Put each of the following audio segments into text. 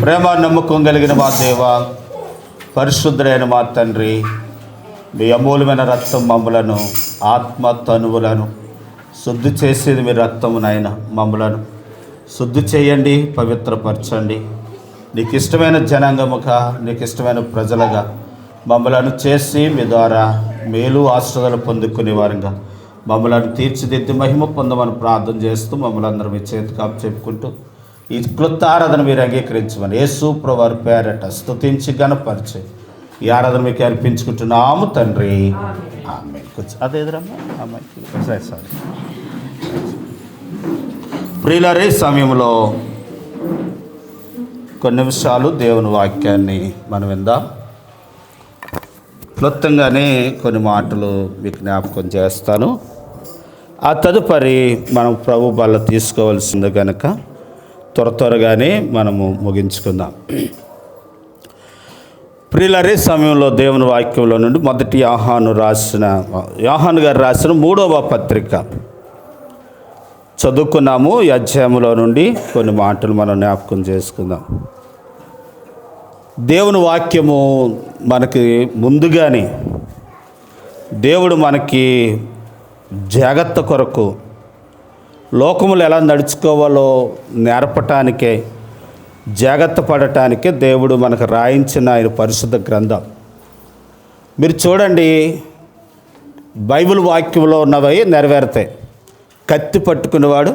ప్రేమ నమ్మకం కలిగిన మా దేవ, పరిశుద్ధుడైన మా తండ్రి, మీ అమూల్యమైన రక్తం మమ్మలను, ఆత్మ తనువులను శుద్ధి చేసేది మీ రక్తమునైనా మమ్మలను శుద్ధి చేయండి, పవిత్రపరచండి. నీకు ఇష్టమైన జనాంగముగా, నీకు ఇష్టమైన ప్రజలుగా మమ్మలను చేసి మీ ద్వారా మేలు ఆశ్రదలు పొందుకునే వారంగా మమ్మలను తీర్చిదిద్ది మహిమ పొందమని ప్రార్థన చేస్తూ మమ్మల్ని అందరం మీ చేతికి చెప్పుకుంటూ ఈ క్లుప్త ఆరాధన మీరు అంగీకరించమని యేసు ప్రభువారి పేరట స్తుతించి గణపరిచి ఈ ఆరాధన మీకు అర్పించుకుంటున్నాము తండ్రి, ఆమేన్. అదే సారీ ప్రియులారే, సమయంలో కొన్ని నిమిషాలు దేవుని వాక్యాన్ని మనం విందాం. క్లుప్తంగానే కొన్ని మాటలు మీకు జ్ఞాపకం చేస్తాను. ఆ తదుపరి మనం ప్రభు బల్ల తీసుకోవాల్సింది కనుక త్వరగానే మనము ముగించుకుందాం. ప్రియులారే, సమయంలో దేవుని వాక్యంలో నుండి మొదటి యోహాను గారు రాసిన 3వ పత్రిక చదువుకున్నాము. ఈ అధ్యాయంలో నుండి కొన్ని మాటలు మనం జ్ఞాపకం చేసుకుందాం. దేవుని వాక్యము మనకి ముందుగానే దేవుడు మనకి జాగ్రత్త కొరకు లోకములు ఎలా నడుచుకోవాలో నేర్పటానికే, జాగ్రత్త పడటానికే దేవుడు మనకు రాయించిన ఆయన పరిశుద్ధ గ్రంథం. మీరు చూడండి, బైబిల్ వాక్యంలో ఉన్నవి నెరవేరుతాయి. కత్తి పట్టుకునేవాడు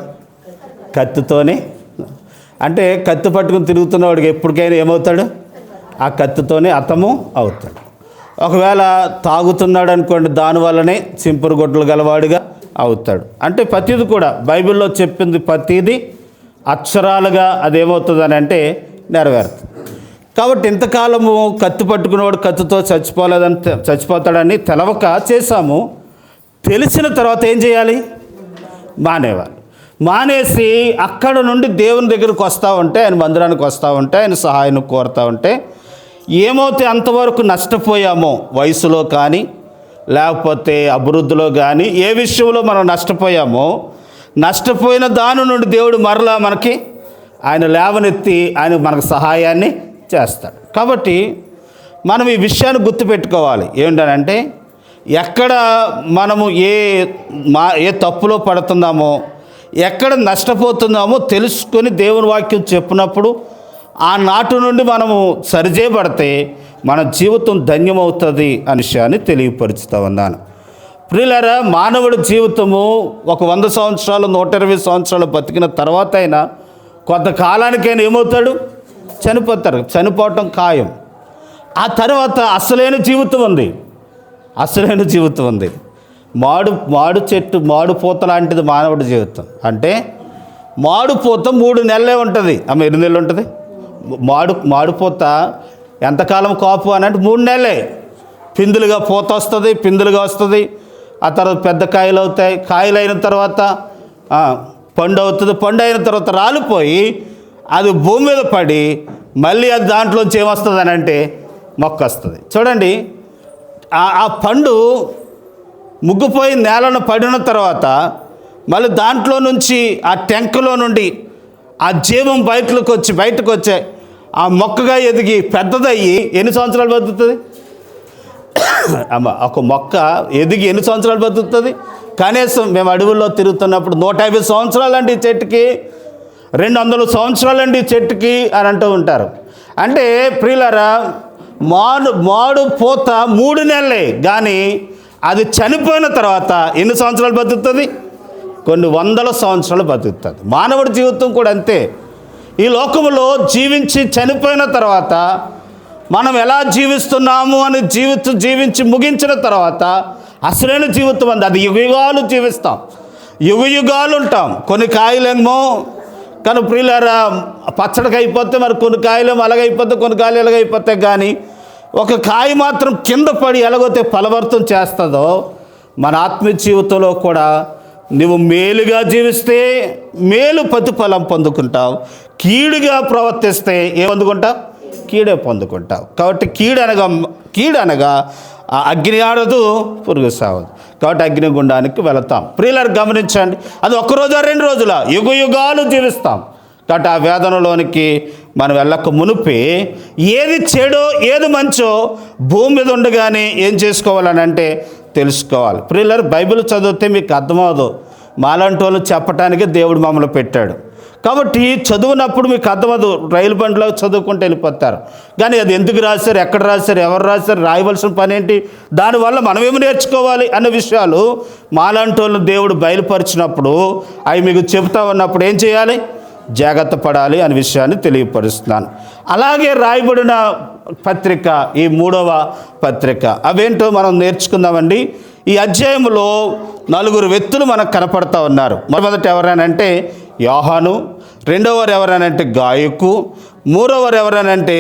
కత్తితోనే, అంటే కత్తి పట్టుకుని తిరుగుతున్నవాడికి ఎప్పటికైనా ఏమవుతాడు? ఆ కత్తితోనే అతము అవుతాడు. ఒకవేళ తాగుతున్నాడు అనుకోండి, దానివల్లనే చింపురు గొడ్డలు గలవాడిగా అవుతాడు. అంటే ప్రతిది కూడా బైబిల్లో చెప్పింది ప్రతిదీ అక్షరాలుగా అదేమవుతుందని అంటే నెరవేరుతుంది. కాబట్టి ఇంతకాలము కత్తి పట్టుకునేవాడు కత్తితో చచ్చిపోతాడని తెలవక చేశాము. తెలిసిన తర్వాత ఏం చేయాలి? మానేవాలి. మానేసి అక్కడ నుండి దేవుని దగ్గరికి వస్తూ ఉంటే, ఆయన మందిరానికి వస్తూ ఉంటే, ఆయన సహాయాన్ని కోరుతూ ఉంటే ఏమవుతే అంతవరకు నష్టపోయామో, వయసులో కానీ లేకపోతే అభివృద్ధిలో కానీ ఏ విషయంలో మనం నష్టపోయామో, నష్టపోయిన దాని నుండి దేవుడు మరలా మనకి ఆయన లేవనెత్తి ఆయన మనకు సహాయాన్ని చేస్తాడు. కాబట్టి మనం ఈ విషయాన్ని గుర్తుపెట్టుకోవాలి. ఏంటంటే ఎక్కడ మనము ఏ తప్పులో పడుతున్నామో, ఎక్కడ నష్టపోతున్నామో తెలుసుకొని దేవుని వాక్యం చెప్పినప్పుడు ఆ నాటు నుండి మనము సరిచేయబడితే మన జీవితం ధన్యమవుతుంది అనే విషయాన్ని తెలియపరుచుతా ఉన్నాను. ప్రియులారా, మానవుడి జీవితము ఒక 100 సంవత్సరాలు 120 సంవత్సరాలు బతికిన తర్వాత అయినా కొంతకాలానికైనా ఏమవుతాడు? చనిపోవటం ఖాయం. ఆ తర్వాత అసలైన జీవితం ఉంది. మాడు పూత లాంటిది మానవుడి జీవితం. అంటే మాడుపూత 3 నెలలే ఉంటుంది. అమ్మ, 8 నెలలు ఉంటుంది. మాడుపూత ఎంతకాలం కాపు అని అంటే 3 నెలలే. పిందులుగా పూత వస్తుంది, ఆ తర్వాత పెద్ద కాయలు అవుతాయి. కాయలు అయిన తర్వాత పండు అవుతుంది. పండు అయిన తర్వాత రాలిపోయి అది భూమి మీద పడి మళ్ళీ అది దాంట్లోంచి ఏమొస్తుంది అని అంటే మొక్క వస్తుంది. చూడండి, ఆ పండు ముగ్గుపోయి నేలను పడిన తర్వాత మళ్ళీ దాంట్లో నుంచి ఆ టెంకలో నుండి ఆ జీవం బయటకు వచ్చే ఆ మొక్కగా ఎదిగి పెద్దదయ్యి ఎన్ని సంవత్సరాలు బతుకుతుంది? అమ్మ, ఒక మొక్క ఎదిగి ఎన్ని సంవత్సరాలు బతుకుతుంది? కనీసం మేము అడవుల్లో తిరుగుతున్నప్పుడు 150 సంవత్సరాలండి చెట్టుకి, 200 సంవత్సరాలండి చెట్టుకి అని అంటూ ఉంటారు. అంటే ప్రియులారా, మాడు పూత 3 నెలలే, కానీ అది చనిపోయిన తర్వాత ఎన్ని సంవత్సరాలు బతుకుతుంది? కొన్ని 100 సంవత్సరాలు బతుకుతుంది. మానవుడి జీవితం కూడా అంతే. ఈ లోకంలో జీవించి చనిపోయిన తర్వాత మనం ఎలా జీవిస్తున్నాము అని జీవించి ముగించిన తర్వాత అసలైన జీవితం అంది. అది యుగయుగాలు జీవిస్తాం, యుగయుగాలు ఉంటాం. కొన్ని కాయలేమో కానీ ప్రియులారా పచ్చడికి అయిపోతే, మరి కొన్ని కాయలేమో అలాగైపోతే, కొన్ని కాయలు ఎలాగైపోతాయి. కానీ ఒక కాయ మాత్రం కింద పడి ఎలాగైతే ఫలవర్తం చేస్తుందో మన ఆత్మీయ జీవితంలో కూడా నువ్వు మేలుగా జీవిస్తే మేలు ప్రతిఫలం పొందుకుంటావు, కీడుగా ప్రవర్తిస్తే ఏమొందుకుంటావు? కీడే పొందుకుంటావు. కాబట్టి కీడనగా అగ్ని ఆడదు, పురుగు సావదు. కాబట్టి అగ్నిగుండానికి వెళతాం. ప్రియులారు గమనించండి, అది 1 రోజా 2 రోజుల యుగయుగాలు జీవిస్తాం. కాబట్టి ఆ వేదనలోనికి మనం వెళ్ళక మునిపే ఏది చెడో ఏది మంచో భూమి మీద ఉండగానే ఏం చేసుకోవాలని అంటే తెలుసుకోవాలి. ప్రియులారా, బైబిల్ చదివితే మీకు అర్థమవదు. మాలాంటి వాళ్ళు చెప్పటానికి దేవుడు మమ్మల్ని పెట్టాడు. కాబట్టి చదువునప్పుడు మీకు అర్థమదు. రైలు బండిలో చదువుకుంటూ వెళ్ళిపోతారు. కానీ అది ఎందుకు రాశారు, ఎక్కడ రాశారు, ఎవరు రాశారు, రాయవలసిన పని ఏంటి, దానివల్ల మనమేమి నేర్చుకోవాలి అన్న విషయాలు మాలాంటి వాళ్ళు దేవుడు బయలుపరిచినప్పుడు అవి మీకు చెబుతా ఉన్నప్పుడు ఏం చేయాలి, జాగ్రత్త పడాలి అనే విషయాన్ని తెలియపరుస్తున్నాను. అలాగే రాయబడిన పత్రిక ఈ 3వ పత్రిక అవేంటో మనం నేర్చుకుందామండి. ఈ అధ్యాయంలో 4 వ్యక్తులు మనకు కనపడతా ఉన్నారు. మొదట ఎవరైనంటే యోహాను, రెండవవారు ఎవరైనంటే గాయకు, మూడవవారు ఎవరైనంటే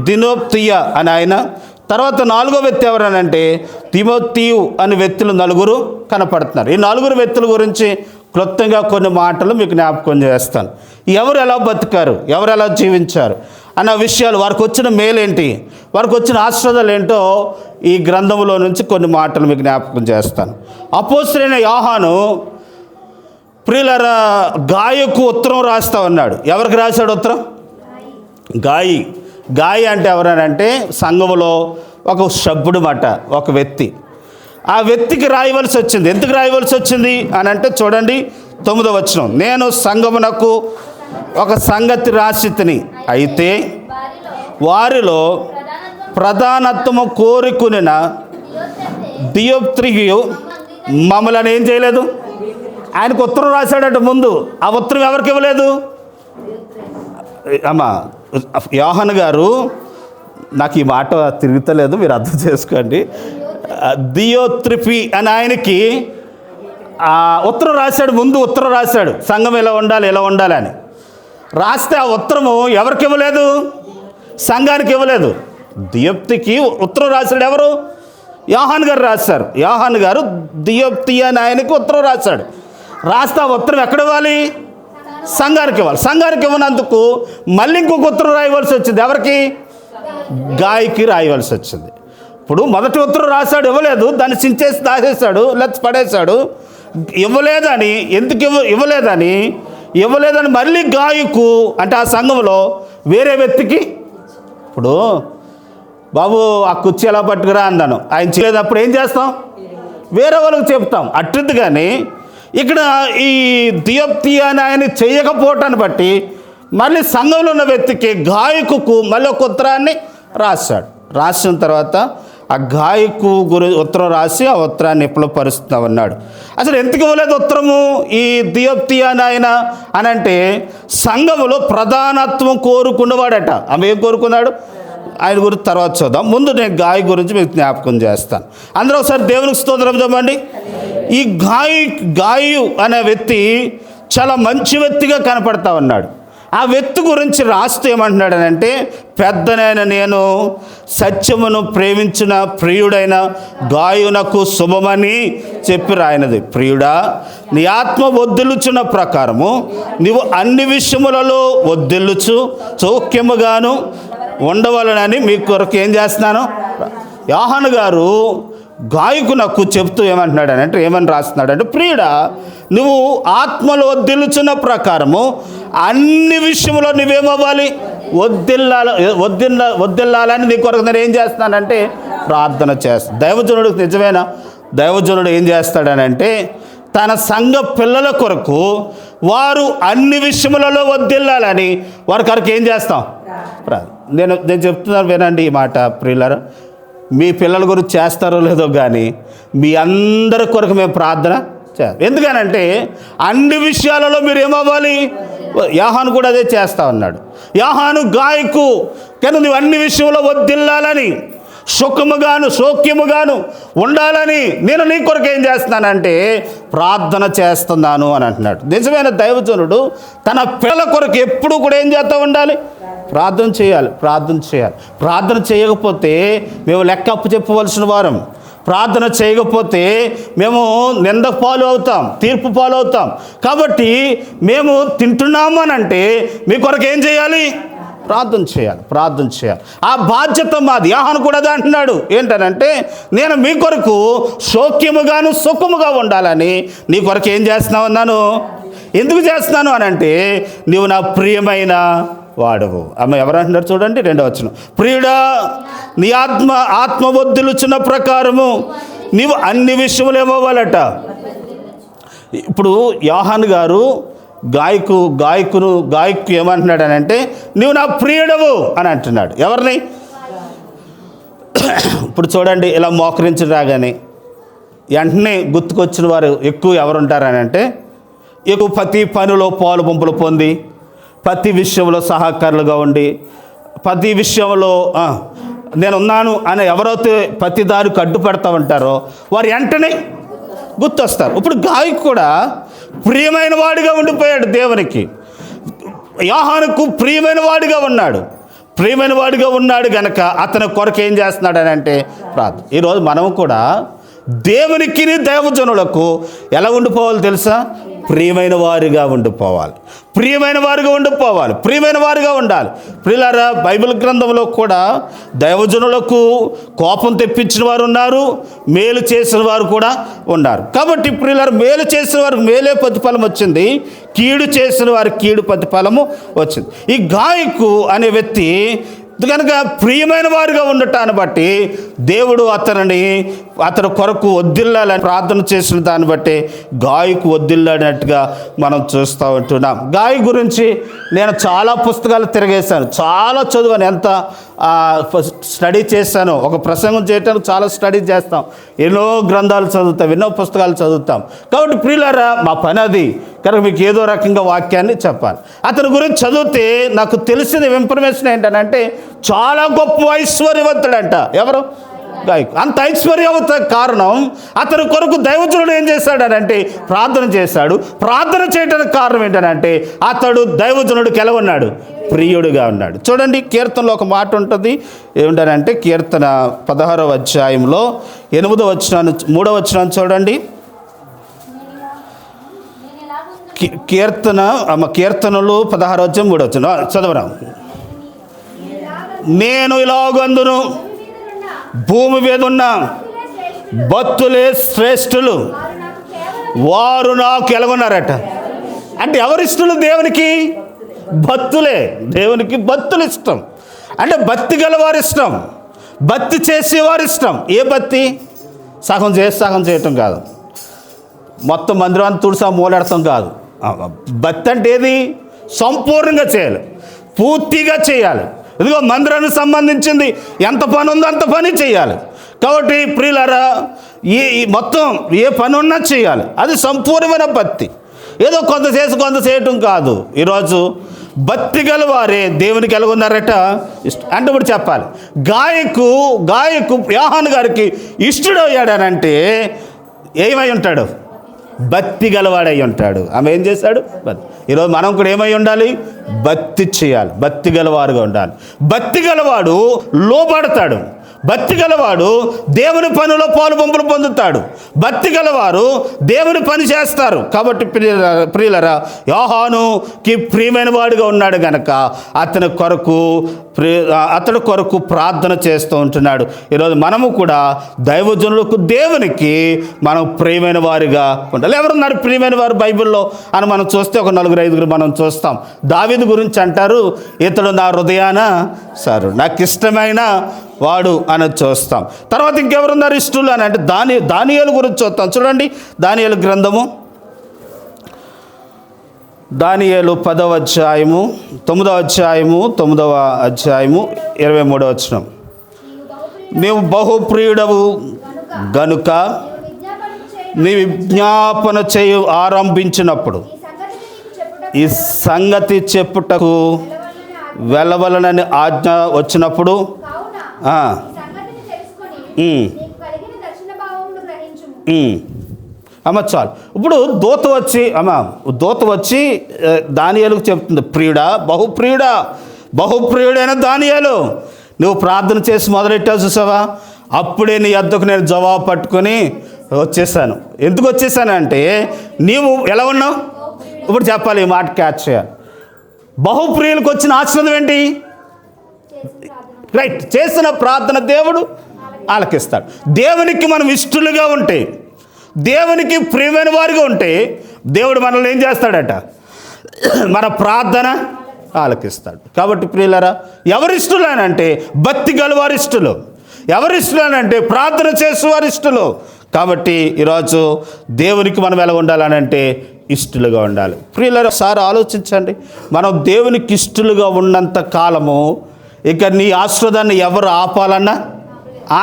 దినోప్తియ అని ఆయన, తర్వాత 4వ వ్యక్తి ఎవరనంటే తిమోతియు అనే వ్యక్తులు 4 కనపడుతున్నారు. ఈ 4 వ్యక్తుల గురించి క్లుప్తంగా కొన్ని మాటలు మీకు జ్ఞాపకం చేస్తాను. ఎవరు ఎలా బతికారు, ఎవరు ఎలా జీవించారు అన్న విషయాలు, వారికి వచ్చిన మేలేంటి, వారికి వచ్చిన ఆశ్రదాలు ఏంటో ఈ గ్రంథంలో నుంచి కొన్ని మాటలు మీకు జ్ఞాపకం చేస్తాను. అపోస్తలుడైన యోహాను ప్రియులారా గాయకు ఉత్తరం రాస్తా ఉన్నాడు. ఎవరికి రాశాడు ఉత్తరం? గాయి అంటే ఎవరనంటే సంఘములో ఒక సభ్యుడు మాట, ఒక వ్యక్తి. ఆ వ్యక్తికి రాయవలసి వచ్చింది. ఎందుకు రాయవలసి వచ్చింది అని అంటే చూడండి 9వ వచనం, నేను సంఘమునకు ఒక సంగతి రాసితిని, అయితే వారిలో ప్రధానత్వము కోరుకునిన దియోప్త్రియు మమ్మల్ని ఏం చేయలేదు. ఆయనకు ఉత్తరం రాశాడట ముందు. ఆ ఉత్తరం ఎవరికి ఇవ్వలేదు? అమ్మా యోహాను గారు, నాకు ఈ మాట తిరుగుతలేదు, మీరు అర్థం చేసుకోండి. దియోత్రిఫీ అని ఆయనకి ఉత్తరం రాశాడు. ముందు ఉత్తరం రాశాడు, సంఘం ఎలా ఉండాలి అని రాస్తే ఆ ఉత్తరము ఎవరికి ఇవ్వలేదు? సంఘానికి ఇవ్వలేదు. దియోప్తికి ఉత్తరం రాశాడు ఎవరు? యోహాను గారు రాశారు. యోహాను గారు దియోప్తి అని ఆయనకి ఉత్తరం రాశాడు. రాస్తే ఆ ఉత్తరం ఎక్కడ ఇవ్వాలి? సంఘానికి ఇవ్వాలి. సంఘానికి ఇవ్వనందుకు మళ్ళీ ఇంకొక ఉత్తరం రాయవలసి వచ్చింది. ఎవరికి? గాయకి రాయవలసి వచ్చింది. ఇప్పుడు మొదటి ఉత్తరం రాశాడు, ఇవ్వలేదు, దాన్ని చించేసి దాచేశాడు, లేకపోతే పడేశాడు. ఇవ్వలేదని ఎందుకు ఇవ్వలేదని మళ్ళీ గాయకు అంటే ఆ సంఘంలో వేరే వ్యక్తికి, ఇప్పుడు బాబు ఆ కుర్చీ ఎలా పట్టుకురా అన్నాను, ఆయన చేయలేదప్పుడు ఏం చేస్తాం? వేరే వాళ్ళకి చెప్తాం. అట్టిది కానీ ఇక్కడ ఈ దియోప్తి అని ఆయన చేయకపోవటాన్ని బట్టి మళ్ళీ సంఘంలో ఉన్న వ్యక్తికి గాయకుకు మళ్ళీ ఒక ఉత్తరాన్ని రాశాడు. రాసిన తర్వాత ఆ గాయకు ఉత్తరం రాసి ఆ ఉత్తరాన్ని విఫలపరుస్తా ఉన్నాడు. అసలు ఎందుకు ఇవ్వలేదు ఉత్తరము ఈ దియోప్తి అని ఆయన అని అంటే సంఘములో ప్రధానత్వం కోరుకున్నవాడట. ఆమె ఏం కోరుకున్నాడు? ఆయన గురించి తర్వాత చూద్దాం. ముందు నేను గాయ గురించి మీకు జ్ఞాపకం చేస్తాను. అందరూ ఒకసారి దేవునికి స్తోత్రం చెప్పండి. ఈ గాయు అనే వ్యక్తి చాలా మంచి వ్యక్తిగా కనపడతా ఉన్నాడు. ఆ వ్యక్తి గురించి రాస్తూ ఏమంటున్నాడనంటే, పెద్దనైన నేను సత్యమును ప్రేమించిన ప్రియుడైన గాయునకు శుభమని చెప్పి రాయినది. ప్రియుడా, నీ ఆత్మ వర్ధిల్లుచున్న ప్రకారము నీవు అన్ని విషయములలో వర్ధిల్లుచు సౌఖ్యముగాను ఉండవలనని మీ కొరకు ఏం చేస్తున్నాను. యోహాను గారు గాయకునకు చెప్తూ ఏమంటున్నాడనంటే, ఏమని రాస్తున్నాడంటే, ప్రియుడా, నువ్వు ఆత్మలో వర్ధిల్లుచున్న ప్రకారము అన్ని విషయంలో నువ్వేమవ్వాలి? వర్ధిల్లాలని నీ కొరకు నేను ఏం చేస్తానంటే ప్రార్థన చేస్తాను. దైవజనుడికి నిజమైన దైవజనుడు ఏం చేస్తాడనంటే, తన సంఘ పిల్లల కొరకు వారు అన్ని విషయములలో వర్ధిల్లాలని వారి కొరకు ఏం చేస్తాం? నేను చెప్తున్నాను వినండి ఈ మాట ప్రియులారా. మీ పిల్లల గురించి చేస్తారో లేదో కానీ మీ అందరి కొరకు మేము ప్రార్థన చేయాలి. ఎందుకనంటే అన్ని విషయాలలో మీరు ఏమవ్వాలి? యోహాను కూడా అదే చేస్తా ఉన్నాడు. యోహాను గాయకు, కానీ నువ్వు అన్ని విషయంలో వర్ధిల్లాలని సుఖముగాను సౌఖ్యముగాను ఉండాలని నేను నీ కొరకు ఏం చేస్తున్నానంటే ప్రార్థన చేస్తున్నాను అని అంటున్నాడు. నిజమైన దైవజనుడు తన పిల్లల కొరకు ఎప్పుడు కూడా ఏం చేస్తూ ఉండాలి? ప్రార్థన చేయాలి. ప్రార్థన చేయకపోతే మేము లెక్క అప్పు చెప్పవలసిన వారం. ప్రార్థన చేయకపోతే మేము నింద పాలు అవుతాం, తీర్పు పాలు అవుతాం. కాబట్టి మేము తింటున్నాము అని అంటే మీ కొరకు ఏం చేయాలి? ప్రార్థన చేయాలి. ఆ బాధ్యత మాది. యోహాను కూడా అదే అంటున్నాడు. ఏంటనంటే, నేను మీ కొరకు సౌఖ్యముగాను సుఖముగా ఉండాలని నీ కొరకు ఏం చేస్తున్నా ఉన్నాను. ఎందుకు చేస్తున్నాను అని అంటే నీవు నా ప్రియమైన వాడవు. ఆమె ఎవరంటున్నారు చూడండి, 2వ వచనం. ప్రియుడా, నీ ఆత్మ వర్ధిల్లుచున్న ప్రకారము నీవు అన్ని విషయములు ఇవ్వవాలట. ఇప్పుడు యోహాను గారు గాయకు ఏమంటున్నాడు అని అంటే నీవు నా ప్రియుడవు అని అంటున్నాడు. ఎవరిని? ఇప్పుడు చూడండి, ఇలా మోకరించి రాగానే వెంటనే గుర్తుకొచ్చిన వారు ఎక్కువ ఎవరుంటారని అంటే ఎక్కువ ప్రతి పనిలో పాలు పంపులు పొంది, ప్రతి విషయంలో సహకారులుగా ఉండి, ప్రతి విషయంలో నేనున్నాను అని ఎవరైతే ప్రతి దానికి అడ్డుపడతా ఉంటారో వారు వెంటనే గుర్తొస్తారు. ఇప్పుడు గాయకు కూడా ప్రియమైన వాడిగా ఉండిపోయాడు దేవునికి. యోహానుకు ప్రియమైన వాడిగా ఉన్నాడు గనక అతని కొరకు ఏం చేస్తున్నాడు అని అంటే ప్రార్థన. ఈరోజు మనము కూడా దేవునికి దైవజనులకు ఎలా ఉండిపోవాలి తెలుసా? ప్రియమైన వారిగా ఉండిపోవాలి, ప్రియమైన వారిగా ఉండాలి. ప్రియులారా, బైబిల్ గ్రంథంలో కూడా దైవజనులకు కోపం తెప్పించిన వారు ఉన్నారు, మేలు చేసిన వారు కూడా ఉన్నారు. కాబట్టి ప్రియులారా, మేలు చేసిన వారికి మేలే ప్రతిఫలం వచ్చింది, కీడు చేసిన వారికి కీడు ప్రతిఫలము వచ్చింది. ఈ గాయకు అనే వ్యక్తి కనుక ప్రియమైన వారిగా ఉండటాన్ని బట్టి దేవుడు అతని కొరకు వద్దిల్లాలని ప్రార్థన చేసిన దాన్ని బట్టి గాయకు వద్దిల్లాడినట్టుగా మనం చూస్తూ ఉంటున్నాం. గాయ గురించి నేను చాలా పుస్తకాలు తిరగేశాను, చాలా చదివాను, ఎంత స్టడీ చేశాను. ఒక ప్రసంగం చేయటానికి చాలా స్టడీ చేస్తాం, ఎన్నో గ్రంథాలు చదువుతాం, ఎన్నో పుస్తకాలు చదువుతాం. కాబట్టి ప్రియులారా, మా పని అది కనుక మీకు ఏదో రకంగా వాక్యాన్ని చెప్పాలి. అతని గురించి చదివితే నాకు తెలిసిన ఇన్ఫర్మేషన్ ఏంటంటే చాలా గొప్ప ఐశ్వర్యవంతుడంట. ఎవరు? గాయకు. అంత ఐశ్వర్యవంత కారణం అతని కొరకు దైవజనుడు ఏం చేశాడనంటే ప్రార్థన చేశాడు. ప్రార్థన చేయడానికి కారణం ఏంటంటే అతడు దైవజనుడికి ఎలా ఉన్నాడు? ప్రియుడిగా ఉన్నాడు. చూడండి, కీర్తనలో ఒక మాట ఉంటుంది, ఏమిటనంటే కీర్తన 16వ అధ్యాయంలో 8వ వచనం 3వ వచనం చూడండి. కీర్తనలు 16వ అధ్యాయం 3వ వచనం చదవరా. నేను ఇలాగందును, భూమి మీద ఉన్న భక్తులే శ్రేష్ఠులు, వారు నాకు ఎలాగున్నారట. అంటే ఎవరిష్టలు? దేవునికి భక్తులే. దేవునికి భక్తులు ఇష్టం. అంటే భక్తి గలవారు ఇష్టం, భక్తి చేసేవారు ఇష్టం. ఏ భక్తి? సగం చేసి సగం చేయటం కాదు, మొత్తం మందిరాన్ని తుడిసా మూలెడతాం కాదు. భక్తి అంటే ఏది? సంపూర్ణంగా చేయాలి, పూర్తిగా చేయాలి. ఇదిగో మందిరానికి సంబంధించింది ఎంత పని ఉందో అంత పని చేయాలి. కాబట్టి ప్రియులారా, మొత్తం ఏ పని ఉన్నా చేయాలి, అది సంపూర్ణమైన భక్తి. ఏదో కొంత చేసి కొంత చేయటం కాదు. ఈరోజు భక్తి గల వారే దేవునికి ఎలాగున్నారట? ఇష్టం. అంటే ఇప్పుడు చెప్పాలి, గాయకు యోహాను గారికి ఇష్టడయ్యాడనంటే ఏమై ఉంటాడు? భక్తి గలవాడై ఉంటాడు. ఆమె ఏం చేశాడు? ఈరోజు మనం కూడా ఏమై ఉండాలి? భక్తి చేయాలి, భక్తి గలవారుగా ఉండాలి. భక్తి గలవాడు లోబడతాడు, భక్తి గలవాడు దేవుని పనిలో పాలు పంపులు పొందుతాడు, భక్తి గలవారు దేవుని పని చేస్తారు. కాబట్టి ప్రియులరా, యోహానుకి ప్రియమైన వాడిగా ఉన్నాడు కనుక అతని కొరకు ప్రార్థన చేస్తూ ఉంటున్నాడు. ఈరోజు మనము కూడా దైవజనులకు దేవునికి మనం ప్రియమైన వారిగా ఉండాలి. ఎవరున్నారు ప్రియమైన వారు బైబిల్లో అని మనం చూస్తే ఒక 4-5 మనం చూస్తాం. దావీదు గురించి అంటారు, ఇతడు నా హృదయాన సారు, నాకు ఇష్టమైన వాడు అని చూస్తాం. తర్వాత ఇంకెవరున్నారు ఇష్టలు అని అంటే దానియేలు గురించి చూస్తాం. చూడండి, దానియేలు గ్రంథము, దానియేలు 10వ అధ్యాయము 9వ అధ్యాయము 23వ వచనం. నీవు బహుప్రియుడవు గనుక నీ విజ్ఞాపన చేయు ఆరంభించినప్పుడు ఈ సంగతి చెప్పుటకు వెళ్ళవలనని ఆజ్ఞ వచ్చినప్పుడు చాలు. ఇప్పుడు దూత వచ్చి దానియేలుకు చెప్తుంది, ప్రియుడా, బహుప్రియుడైన దానియేలు, నువ్వు ప్రార్థన చేసి మొదలెట్టావు చూసావా, అప్పుడే నీ వద్దకు నేను జవాబు పట్టుకొని వచ్చేసాను. ఎందుకు వచ్చేసానంటే నీవు ఎలా ఉన్నావు? ఇప్పుడు చెప్పాలి, ఈ మాట క్యాచ్ చేయాలి. బహుప్రియులకు వచ్చిన ఆశీర్వాదం ఏంటి? రైట్, చేసిన ప్రార్థన దేవుడు ఆలకిస్తాడు. దేవునికి మనం ఇష్టలుగా ఉంటే, దేవునికి ప్రియమైన వారిగా ఉంటే దేవుడు మనల్ని ఏం చేస్తాడట? మన ప్రార్థన ఆలకిస్తాడు. కాబట్టి ప్రియులారా, ఎవరిష్టులేనంటే భక్తి గలవారి ఇష్టలు, ఎవరిష్టులేనంటే ప్రార్థన చేసేవారి ఇష్టలు. కాబట్టి ఈరోజు దేవునికి మనం ఎలా ఉండాలనంటే ఇష్టలుగా ఉండాలి. ప్రియులారా, ఒకసారి ఆలోచించండి. మనం దేవునికి ఇష్టలుగా ఉన్నంత కాలము ఇక నీ ఆశీర్వాదాన్ని ఎవరు ఆపాలన్నా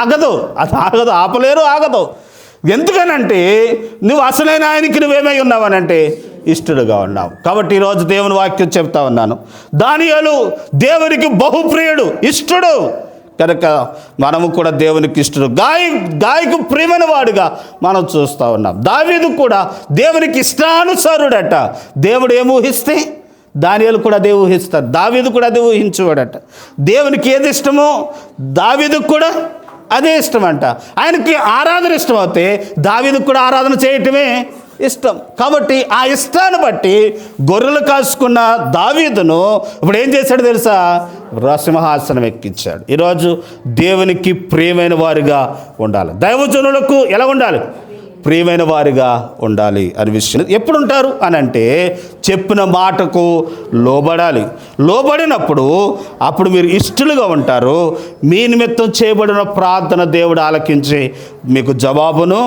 ఆగదు. అది ఆగదు, ఆపలేరు, ఆగదు. ఎందుకనంటే నువ్వు అసలైన ఆయనకి నువ్వేమై ఉన్నావనంటే ఇష్టలుగా ఉన్నావు. కాబట్టి ఈరోజు దేవుని వాక్యం చెప్తా ఉన్నాను. దానియేలు దేవునికి బహుప్రియుడు, ఇష్టడు కనుక మనము కూడా దేవునికి ఇష్టడు, గాయకు ప్రియమైన వాడుగా మనం చూస్తూ ఉన్నాం. దావీదు కూడా దేవునికి ఇష్టానుసారుడట. దేవుడు ఏమి ఊహిస్తే దానియేలు కూడా అదే ఊహిస్తారు, దావీదు కూడా అదే ఊహించేవాడట. దేవునికి ఏది ఇష్టమో దావీదుకు కూడా అదే ఇష్టం అంట. ఆయనకి ఆరాధన ఇష్టం అవుతే దావీదుకు కూడా ఆరాధన చేయటమే ఇష్టం. కాబట్టి ఆ ఇష్టాన్ని బట్టి గొర్రెలు కాసుకున్న దావీదును ఇప్పుడు ఏం చేశాడు తెలుసా? సింహాసనం ఎక్కించాడు. ఈరోజు దేవునికి ప్రియమైన వారిగా ఉండాలి. దైవజనులకు ఎలా ఉండాలి? ప్రియమైన వారిగా ఉండాలి అనే విషయం. ఎప్పుడు ఉంటారు అని అంటే చెప్పిన మాటకు లోబడాలి. లోబడినప్పుడు అప్పుడు మీరు ఇష్టలుగా ఉంటారు. మీ నిమిత్తం చేయబడిన ప్రార్థన దేవుడు ఆలకించి మీకు జవాబును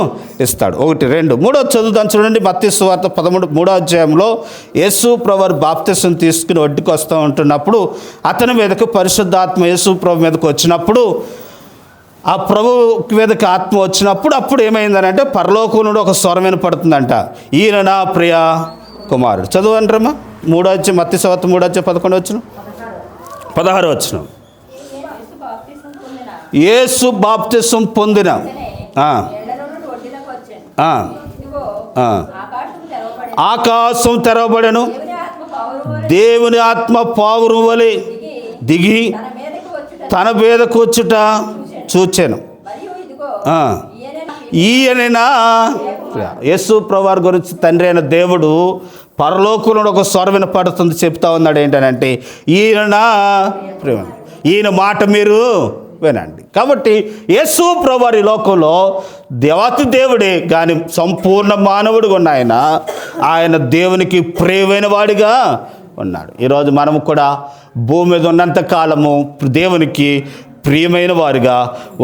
ఇస్తాడు. 1, 2, 3 చదువుదాం చూడండి. మత్తయి సువార్త 13వ అధ్యాయంలో యేసు ప్రభువు బాప్తిసం తీసుకుని ఒడ్డుకు వస్తూ ఉంటున్నప్పుడు అతని మీదకు పరిశుద్ధాత్మ యేసు ప్రభు మీదకు వచ్చినప్పుడు, ఆ ప్రభు మీదకి ఆత్మ వచ్చినప్పుడు అప్పుడు ఏమైందనంటే పరలోకం నుండి ఒక స్వరం వినపడుతుందంట, ఈయన నా ప్రియ కుమారుడు. చదువంటారమ్మా. మత్తయి సువార్త 3:11 16 యేసు బాప్తిసం పొందిన ఆకాశం తెరవబడెను, దేవుని ఆత్మ పావురం వలె దిగి తన మీదకు వచ్చుట చూచాను. ఈయననా యేసు ప్రభువారి గురించి తండ్రి అయిన దేవుడు పరలోకంలో ఒక స్వరం వినపడుతుంది చెప్తా ఉన్నాడు. ఏంటనంటే ఈయన ప్రేమ, ఈయన మాట మీరు వినండి. కాబట్టి యేసు ప్రభువారి లోకంలో దేవాతి దేవుడే కానీ సంపూర్ణ మానవుడిగా ఉన్న ఆయన దేవునికి ప్రియమైన వాడిగా ఉన్నాడు. ఈరోజు మనము కూడా భూమి మీద ఉన్నంత కాలము దేవునికి ప్రియమైన వారిగా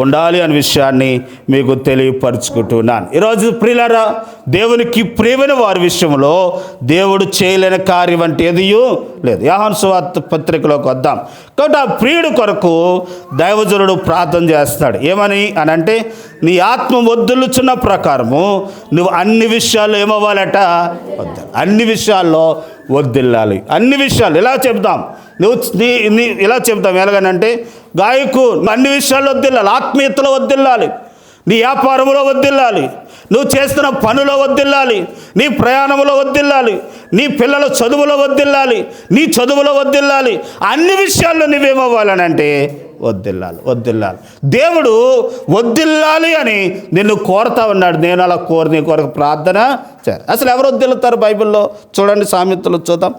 ఉండాలి అనే విషయాన్ని మీకు తెలియపరుచుకుంటున్నాను. ఈరోజు ప్రియులారా, దేవునికి ప్రియమైన వారి విషయంలో దేవుడు చేయలేని కార్యం అంటే ఏదియూ లేదు. యోహాను సువార్త పత్రికలోకి వద్దాం. కాబట్టి ఆ ప్రియుడు కొరకు దైవజనుడు ప్రార్థన చేస్తాడు. ఏమని అనంటే, నీ ఆత్మ వద్దులుచున్న ప్రకారము నువ్వు అన్ని విషయాల్లో ఏమవ్వాలట? అన్ని విషయాల్లో వద్దిల్లాలి. అన్ని విషయాలు ఇలా చెప్తాం. నీ ఇలా చెప్తాం ఎలాగనంటే, గాయకు అన్ని విషయాల్లో వద్దిల్లాలి. ఆత్మీయతలో వద్దిల్లాలి, నీ వ్యాపారంలో వద్దిల్లాలి, నువ్వు చేస్తున్న పనులో వద్దిల్లాలి, నీ ప్రయాణంలో వద్దిల్లాలి, నీ పిల్లల చదువులో వద్దిల్లాలి, నీ చదువులో వద్దిల్లాలి. అన్ని విషయాల్లో నువ్వేమవ్వాలనంటే వద్దిల్లాలి. దేవుడు వద్దిల్లాలి అని నిన్ను కోరుతా ఉన్నాడు. నేను అలా నీ కొరకు ప్రార్థన చేయాలి. అసలు ఎవరు వద్దిల్లుతారు బైబిల్లో? చూడండి, సామెతలు చూద్దాం.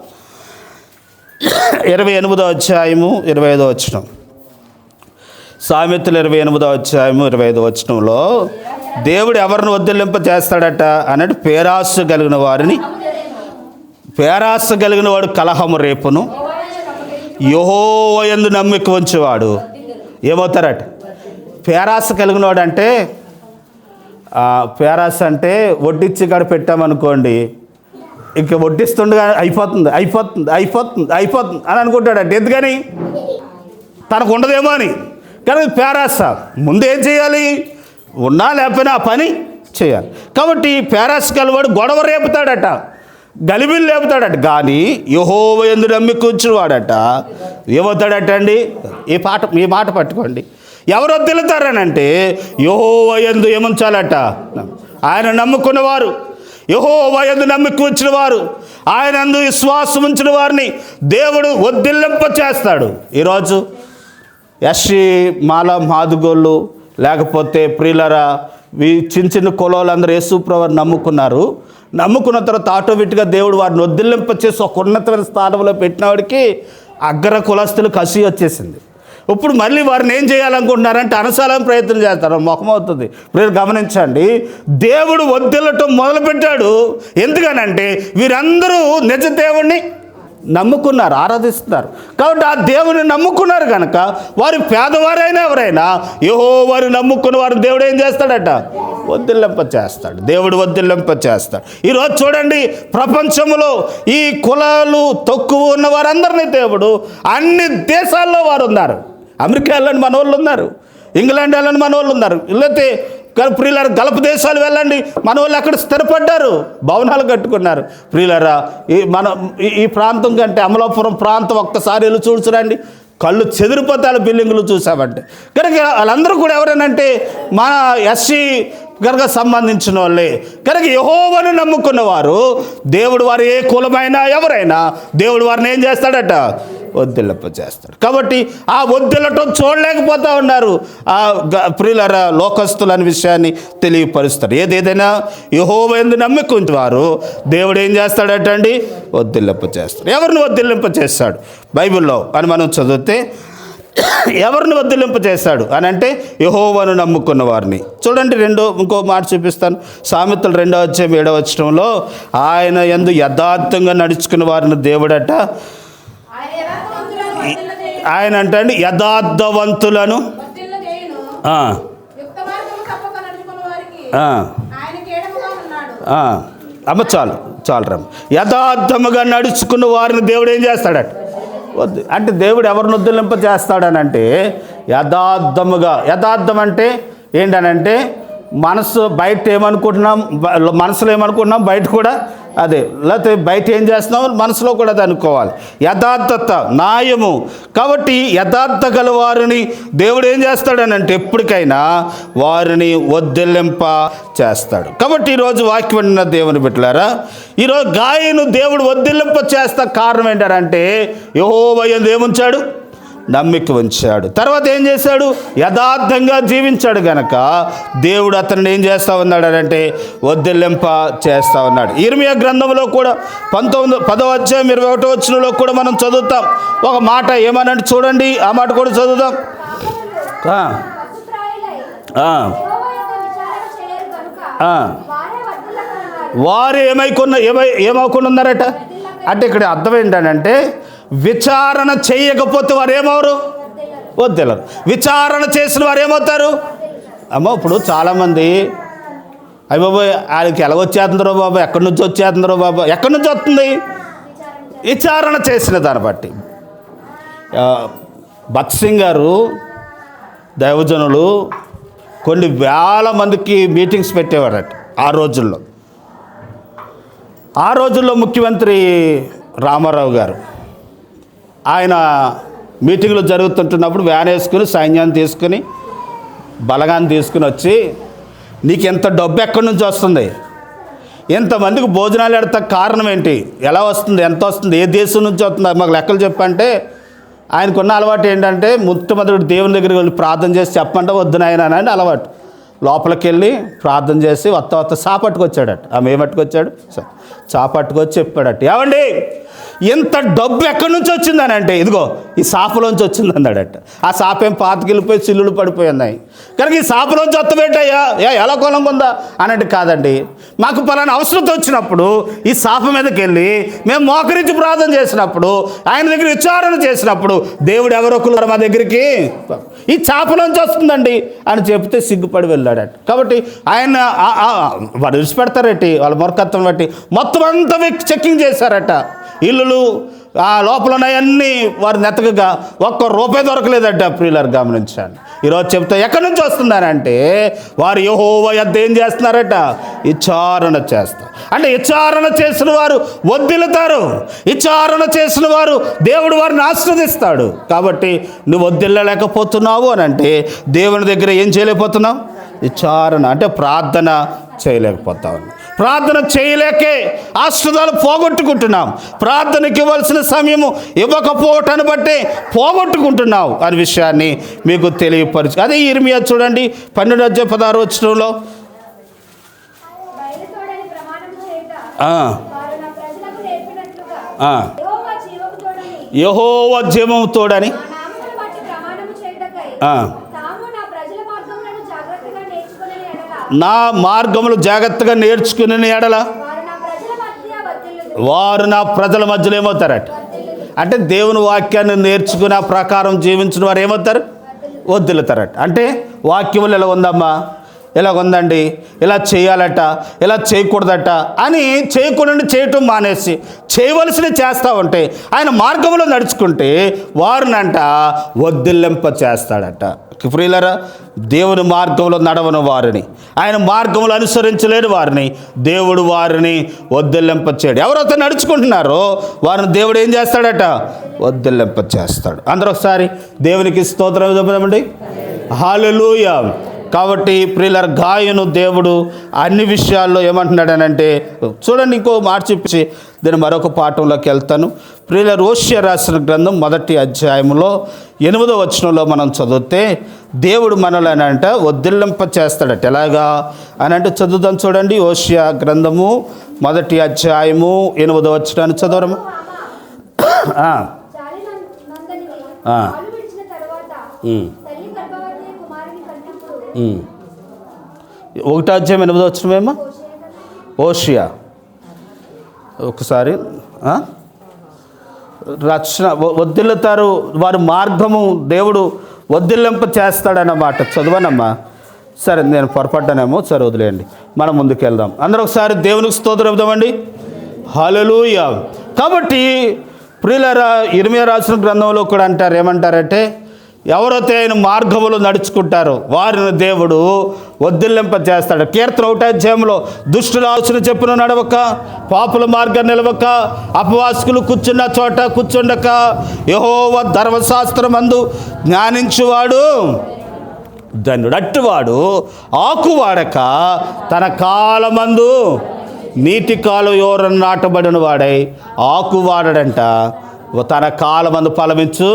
28వ అధ్యాయము 25వ వచనం. సామెతలు 28వ అధ్యాయము 25వ వచనంలో దేవుడు ఎవరిని వద్దిల్లింప చేస్తాడట అన్నట్టు, పేరాస కలిగిన వాడు కలహము రేపును, యెహోవా యందు నమ్మిక ఉంచేవాడు ఏమవుతారట? పేరాస కలిగిన వాడు అంటే, పేరాస అంటే వడ్డిచ్చి కాడ పెట్టామనుకోండి, ఇంక వడ్డిస్తుండగా అయిపోతుంది అని అనుకుంటాడట. ఎందుకని? తనకు ఉండదేమో అని. కానీ పేరాస ముందు ఏం చేయాలి? ఉన్నా లేకపోయినా ఆ పని చేయాలి. కాబట్టి పేరాస కలివాడు గొడవ రేపుతాడట, గలిబిలు లేపుతాడట. కానీ యెహోవా యందు నమ్మిక ఉంచువాడట ఏమవుతాడట అండి? ఈ మాట పట్టుకోండి. ఎవరు వద్దిల్లుతారనంటే యెహోవా యందు ఏముంచాలట? ఆయన నమ్ముకున్నవారు, యెహోవా యందు నమ్మిక ఉంచిన వారు, ఆయన యందు విశ్వాసం ఉంచిన వారిని దేవుడు వద్దిల్లింప చేస్తాడు. ఈరోజు ఎస్సీ మాల మాదుగోళ్ళు లేకపోతే ప్రియులరా చిన్న కులాలందరూ యేసు ప్రభువుని నమ్ముకున్న తర్వాత ఆటోమేటిక్గా దేవుడు వారిని వద్దిల్లింప చేసి ఒక ఉన్నతమైన స్థానంలో పెట్టినవాడికి అగ్ర కులస్తులు కసి వచ్చేసింది. ఇప్పుడు మళ్ళీ వారిని ఏం చేయాలనుకుంటున్నారంటే అనసాలని ప్రయత్నం చేస్తారు, ముఖం అవుతుంది. మీరు గమనించండి, దేవుడు వద్దెళ్ళటం మొదలుపెట్టాడు. ఎందుకనంటే వీరందరూ నిజ దేవుణ్ణి నమ్ముకున్నారు, ఆరాధిస్తున్నారు. కాబట్టి ఆ దేవుని నమ్ముకున్నారు కనుక వారు పేదవారైనా ఎవరైనా యెహోవాను నమ్ముకున్న వారు దేవుడు ఏం చేస్తాడట? వద్దిల్లింప చేస్తాడు. దేవుడు వద్దిల్లింప చేస్తాడు. ఈరోజు చూడండి, ప్రపంచంలో ఈ కులాలు తక్కువ ఉన్న వారందరినీ దేవుడు అన్ని దేశాల్లో వారు ఉన్నారు. అమెరికా వెళ్ళని మన వాళ్ళు ఉన్నారు, ఇంగ్లాండ్ వెళ్ళని మన వాళ్ళు ఉన్నారు, లేకపోతే ప్రియులారా గల్ఫ్ దేశాలు వెళ్ళండి, మన వాళ్ళు అక్కడ స్థిరపడ్డారు, భవనాలు కట్టుకున్నారు. ప్రియులారా ఈ ప్రాంతం కంటే అమలాపురం ప్రాంతం ఒక్కసారి వెళ్ళి చూడండి, కళ్ళు చెదిరిపోతారు బిల్డింగులు చూసామంటే. కనుక వాళ్ళందరూ కూడా ఎవరైనంటే మన ఎస్సీ కనుక సంబంధించిన వాళ్ళే. కనుక యెహోవాను నమ్ముకున్నవారు దేవుడు వారు ఏ కులమైనా ఎవరైనా దేవుడు వారిని ఏం చేస్తాడట? వద్దిల్లప చేస్తాడు. కాబట్టి ఆ వద్దిల్లటం చూడలేకపోతూ ఉన్నారు ఆ ప్రియులారా లోకస్తులు అనే విషయాన్ని తెలియపరుస్తారు. ఏదేదైనా యెహోవా యందు నమ్ముకున్న వారు దేవుడు ఏం చేస్తాడట అండి? వద్దిల్లప చేస్తాడు. ఎవరిని వద్దిల్లింప చేస్తాడు బైబిల్లో అని మనం చదివితే, ఎవరిని వద్దిల్లింప చేస్తాడు అని అంటే యెహోవాను నమ్ముకున్న వారిని. చూడండి, ఇంకో మాట చూపిస్తాను. సామెతలు 2:7 ఆయన యందు యథార్థంగా నడుచుకున్న వారిని దేవుడట ఆయన అంటే అండి యథార్థవంతులను అమ్మ చాలు రమ్మ. యథార్థముగా నడుచుకున్న వారిని దేవుడు ఏం చేస్తాడట? అంటే దేవుడు ఎవరిని వద్దిల్లింప చేస్తాడనంటే యథార్థం అంటే ఏంటనంటే మనసు బయట ఏమనుకుంటున్నాం, మనసులో ఏమనుకుంటున్నాం బయట కూడా అదే, లేకపోతే బయట ఏం చేస్తున్నాం మనసులో కూడా అది అనుకోవాలి. యథార్థత, న్యాయము. కాబట్టి యథార్థ గల వారిని దేవుడు ఏం చేస్తాడనంటే ఎప్పటికైనా వారిని వద్దిల్లింప చేస్తాడు. కాబట్టి ఈరోజు వాక్యం విన్న దేవుని బిడ్డలారా, ఈరోజు గాయను దేవుడు వద్దిల్లింప చేస్తా కారణం ఏంటంటే యెహోవా యందు ఏముంచాడు? నమ్మిక ఉంచాడు. తర్వాత ఏం చేశాడు? యథార్థంగా జీవించాడు గనక దేవుడు అతన్ని ఏం చేస్తూ ఉన్నాడు అంటే వద్దిల్లింప చేస్తూ ఉన్నాడు. ఇర్మియా గ్రంథంలో కూడా 10:21 కూడా మనం చదువుతాం ఒక మాట. ఏమనంటే చూడండి, ఆ మాట కూడా చదువుదాం. వారు ఏమవకుండా ఉన్నారట అంటే ఇక్కడ అర్థం ఏంటంటే విచారణ చేయకపోతే వారు ఏమవరు? వద్దిల్లరు. విచారణ చేసిన వారు ఏమవుతారు? అమ్మ ఇప్పుడు చాలామంది అయ్య బాబు ఆయనకి ఎలాగొచ్చేస్తుందో బాబా, ఎక్కడి నుంచి వచ్చేస్తుందో బాబా, ఎక్కడి నుంచి వస్తుంది? విచారణ చేసిన దాన్ని బట్టి. భక్త్ సింగ్ గారు దైవజనులు కొన్ని వేల మందికి మీటింగ్స్ పెట్టేవారట ఆ రోజుల్లో ముఖ్యమంత్రి రామారావు గారు ఆయన మీటింగ్లు జరుగుతుంటున్నప్పుడు వ్యాన్ వేసుకుని సైన్యాన్ని తీసుకుని బలగాన్ని తీసుకుని వచ్చి, నీకు ఎంత డబ్బు ఎక్కడి నుంచి వస్తుంది, ఎంతమందికి భోజనాలు ఎడతా కారణం ఏంటి, ఎలా వస్తుంది, ఎంత వస్తుంది, ఏ దేశం నుంచి వస్తుంది, మాకు లెక్కలు చెప్పంటే ఆయనకున్న అలవాటు ఏంటంటే మొట్టమొదటి దేవుని దగ్గరికి వెళ్ళి ప్రార్థన చేసి చెప్పంటే వద్దు నాయనా అని అలవాటు. లోపలికి వెళ్ళి ప్రార్థన చేసి వత్త సాపట్టుకొచ్చాడట. ఆమె ఏమట్టుకొచ్చాడు? చాపట్టుకొచ్చి చెప్పాడట, ఏమండి ఇంత డబ్బు ఎక్కడి నుంచి వచ్చిందని అంటే ఇదిగో ఈ సాపలోంచి వచ్చింది అన్నాడట. ఆ సాపేం పాతకెళ్ళిపోయి చిల్లులు పడిపోయి కనుక ఈ సాపలోంచి వత్తబెట్టాయా ఎలా కొలం ఉందా అన్నట్టు కాదండి. మాకు పలానా అవసరం వచ్చినప్పుడు ఈ సాప మీదకి వెళ్ళి మేము మోకరించి ప్రార్థన చేసినప్పుడు ఆయన దగ్గర విచారణ చేసినప్పుడు దేవుడు ఎవరొకరు మా దగ్గరికి ఈ చాపలోంచి వస్తుందండి అని చెప్తే సిగ్గుపడి వెళ్ళాడట. కాబట్టి ఆయన వాడు విడిచిపెడతారటి వాళ్ళ మొరకత్వం బట్టి మొత్తం అంతా చెక్కింగ్ చేశారట. ఇల్లులు ఆ లోపల ఉన్నాయన్నీ వారు నెతకగా ₹1 దొరకలేదట. ప్రియులారు గమనించండి. ఈరోజు చెప్తే ఎక్కడి నుంచి వస్తుందని అంటే వారు యెహోవా యొద్ద ఏం చేస్తున్నారట? విచారణ చేస్తారు. అంటే విచారణ చేసిన వారు వద్దిల్లుతారు. విచారణ చేసిన వారు దేవుడు వారిని ఆశీర్వదిస్తాడు. కాబట్టి నువ్వు వద్దిల్లలేకపోతున్నావు అని అంటే దేవుని దగ్గర ఏం చేయలేకపోతున్నావు? విచారణ అంటే ప్రార్థన చేయలేకపోతావు. ప్రార్థన చేయలేకే ఆశీర్వాదాలు పోగొట్టుకుంటున్నాం. ప్రార్థనకి ఇవ్వాల్సిన సమయము ఇవ్వకపోవటాన్ని బట్టి పోగొట్టుకుంటున్నావు అనే విషయాన్ని మీకు తెలియపరచు. అదే ఇర్మియా చూడండి 12:16 యెహోవా జీవము తోడని ఆ. నా మార్గములు జాగ్రత్తగా నేర్చుకునే ఎడల వారు నా ప్రజల మధ్యలో ఏమవుతారట? అంటే దేవుని వాక్యాన్ని నేర్చుకుని ఆ ప్రకారం జీవించిన వారు ఏమవుతారు? వద్దులుతారట. అంటే వాక్యములు ఎలా ఉందమ్మా, ఇలా ఉందండి, ఇలా చేయాలట, ఇలా చేయకూడదట అని చేయకూడదు చేయటం మానేసి చేయవలసినవి చేస్తూ ఉంటే ఆయన మార్గంలో నడుచుకుంటే వారినంట వద్దిల్లింప చేస్తాడట. ప్రియులారా, దేవుని మార్గంలో నడవని వారిని, ఆయన మార్గంలో అనుసరించలేని వారిని దేవుడు వారిని వద్దిల్లింప చేయడు. ఎవరైతే నడుచుకుంటున్నారో వారిని దేవుడు ఏం చేస్తాడట? వద్దిల్లింప చేస్తాడు. అందరూ ఒకసారి దేవునికి స్తోత్రం చెప్దామండి. హల్లెలూయా. కాబట్టి ప్రియులారా, గాయను దేవుడు అన్ని విషయాల్లో ఏమంటున్నాడనంటే, చూడండి, ఇంకో మాట చెప్పి నేను మరొక పాఠంలోకి వెళ్తాను. ప్రియులారా, హోషేయ రాసిన గ్రంథం 1వ అధ్యాయంలో 8వ వచనంలో మనం చదివితే దేవుడు మనల్ని అంట వద్దిల్లింప చేస్తాడట. ఎలాగా అని అంటే చదువుదాం. చూడండి, హోషేయ గ్రంథము 1వ అధ్యాయము 8వ వచనాన్ని చదవరము. ఒకటో అధ్యాయం 8వ వచనమేమో హోషేయ. ఒకసారి రక్షణ వద్దిల్లుతారు, వారి మార్గము దేవుడు వద్దిల్లింప చేస్తాడన్నమాట. చదవనమ్మా. సరే, నేను పొరపడ్డానేమో, సరే వదిలేయండి, మనం ముందుకు వెళ్దాం. అందరూ ఒకసారి దేవునికి స్తోత్రం చెప్దామండి. హల్లెలూయా. కాబట్టి ప్రియులారా, ఇర్మీయా రాసిన గ్రంథంలో కూడా అంటారు, ఏమంటారంటే, ఎవరైతే ఆయన మార్గములు నడుచుకుంటారో వారిని దేవుడు వద్దిల్లింప చేస్తాడు. కీర్తన 1వ అధ్యాయంలో దుష్టుల ఆలోచన చెప్పున నడవక, పాపుల మార్గం నిలవక, అపవాసకులు కూర్చున్న చోట కూర్చుండక, యెహోవా ధర్మశాస్త్రమందు జ్ఞానించువాడు ధన్యుడు. అట్టువాడు ఆకు వాడక తన కాలమందు నీటి కాలు ఎవరನ್ನು నాటబడిన వాడై ఆకు వాడడంట తన కాలమందు ఫలమించు.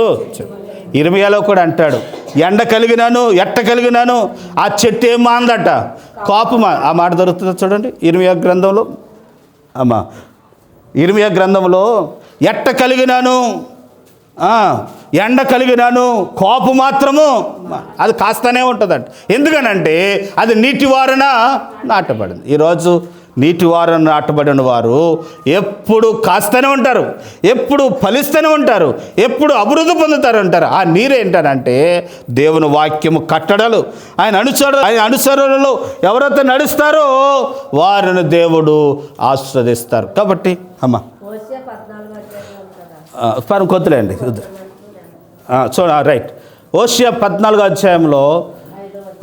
ఇర్మీయాలో కూడా అంటాడు, ఎండ కలిగినాను ఎట్ట కలిగినాను ఆ చెట్టు ఏం మాందట, కోపమా. ఆ మాట దొరుకుతుంది చూడండి ఇర్మీయా గ్రంథంలో. అమ్మా, ఇర్మీయా గ్రంథంలో ఎట్ట కలిగినాను, ఎండ కలిగినాను, కోపు మాత్రము అది కాస్తూనే ఉంటుందంట. ఎందుకనంటే అది నీటి వారన నాటబడింది. ఈరోజు నీటి వారన నాటబడిన వారు ఎప్పుడు కాస్తూనే ఉంటారు, ఎప్పుడు ఫలిస్తూనే ఉంటారు, ఎప్పుడు అభివృద్ధి పొందుతారు అంటారు. ఆ నీరేంటనంటే దేవుని వాక్యము కట్టడలు, ఆయన అనుసరణలో ఎవరైతే నడుస్తారో వారిని దేవుడు ఆస్వాదిస్తారు. కాబట్టి అమ్మ కొద్దులేండి చూడ రైట్. హోషేయ 14వ అధ్యాయంలో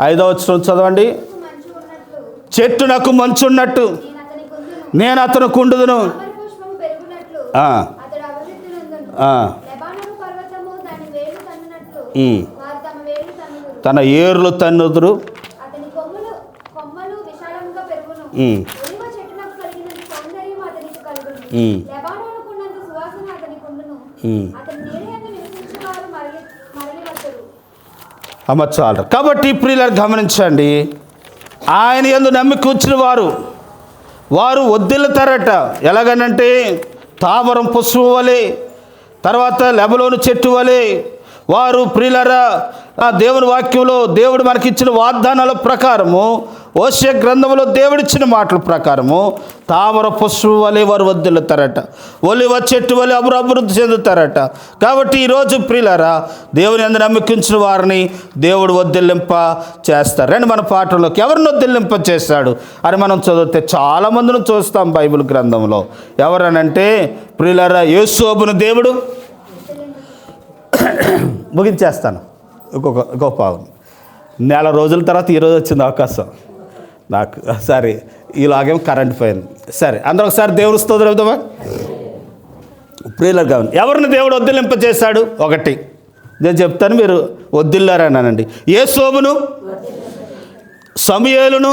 5వ వచనం చదవండి. చెట్టు నాకు మంచున్నట్టు నేను అతను కుండుదును, తన ఏర్లు తన్నుదురు, అమర్చాలి. కాబట్టి ప్రియులారా, గమనించండి, ఆయన యందు నమ్మిక ఉంచిన వారు వద్దిల్లుతారట. ఎలాగనంటే తామరం పుష్పం వలె, తర్వాత లెబనోను చెట్టు వలె వారు. ప్రియులారా, ఆ దేవుని వాక్యంలో దేవుడు మనకిచ్చిన వాగ్దానాల ప్రకారము, హోషేయ గ్రంథంలో దేవుడిచ్చిన మాటల ప్రకారము తామర పుష్పం వలె వారు వద్దిల్లుతారట, ఒలివ చెట్టు వలె అభివృద్ధి చెందుతారట. కాబట్టి ఈరోజు ప్రియులారా, దేవుని యందు నమ్మికించిన వారిని దేవుడు వద్దిల్లింప చేస్తారు. రండి మన పాఠంలోకి. ఎవరిని వద్దిల్లింప చేస్తాడు అని మనం చదివితే చాలామందిని చూస్తాం బైబిల్ గ్రంథంలో. ఎవరనంటే ప్రియులారా, యోసేపును దేవుడు ముగించేస్తాను. ఇంకొక పావు నెల రోజుల తర్వాత ఈరోజు వచ్చింది అవకాశం నాకు. సరే, ఇలాగేమో కరెంట్ పోయింది. సరే, అందరూ ఒకసారి దేవుని స్తోత్రం చెప్దామా. ప్రియులారా, ఎవరిని దేవుడు వద్దిల్లింప చేశాడు? ఒకటి నేను చెప్తాను, మీరు వద్దిల్లారనండి. యోసేపును, సమూయేలును,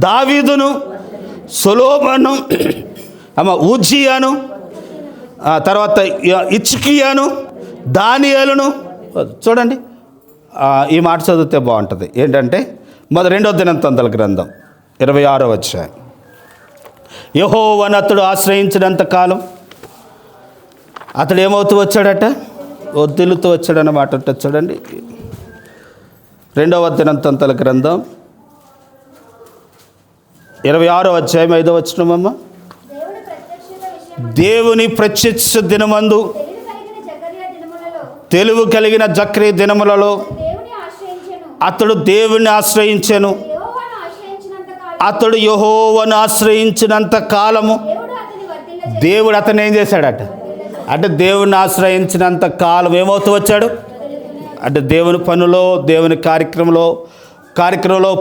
దావీదును, సొలొమోను, ఉజ్జియాను, తర్వాత హిజ్కియాను, దానియేలును. చూడండి, ఈ మాట చదివితే బాగుంటుంది. ఏంటంటే 2వ దినవృత్తాంతాల గ్రంథం 26వ అధ్యాయం. యెహోవాను అతడు ఆశ్రయించినంత కాలం అతడు ఏమవుతూ వచ్చాడట? వద్దిల్లుతూ వచ్చాడన్నమాట. చూడండి, రెండవ దినవృత్తాంతాల గ్రంథం 26వ అధ్యాయం 5వ వచనమమ్మ. దేవుని ప్రత్యక్ష దినమందు తెలివి కలిగిన జకర్యా దినములలో అతడు దేవుని ఆశ్రయించెను. అతడు యెహోవాను ఆశ్రయించినంత కాలము దేవుడు అతను ఏం చేశాడట అంటే దేవుని ఆశ్రయించినంత కాలం ఏమవుతూ వచ్చాడు అంటే దేవుని పనులో, దేవుని కార్యక్రమంలో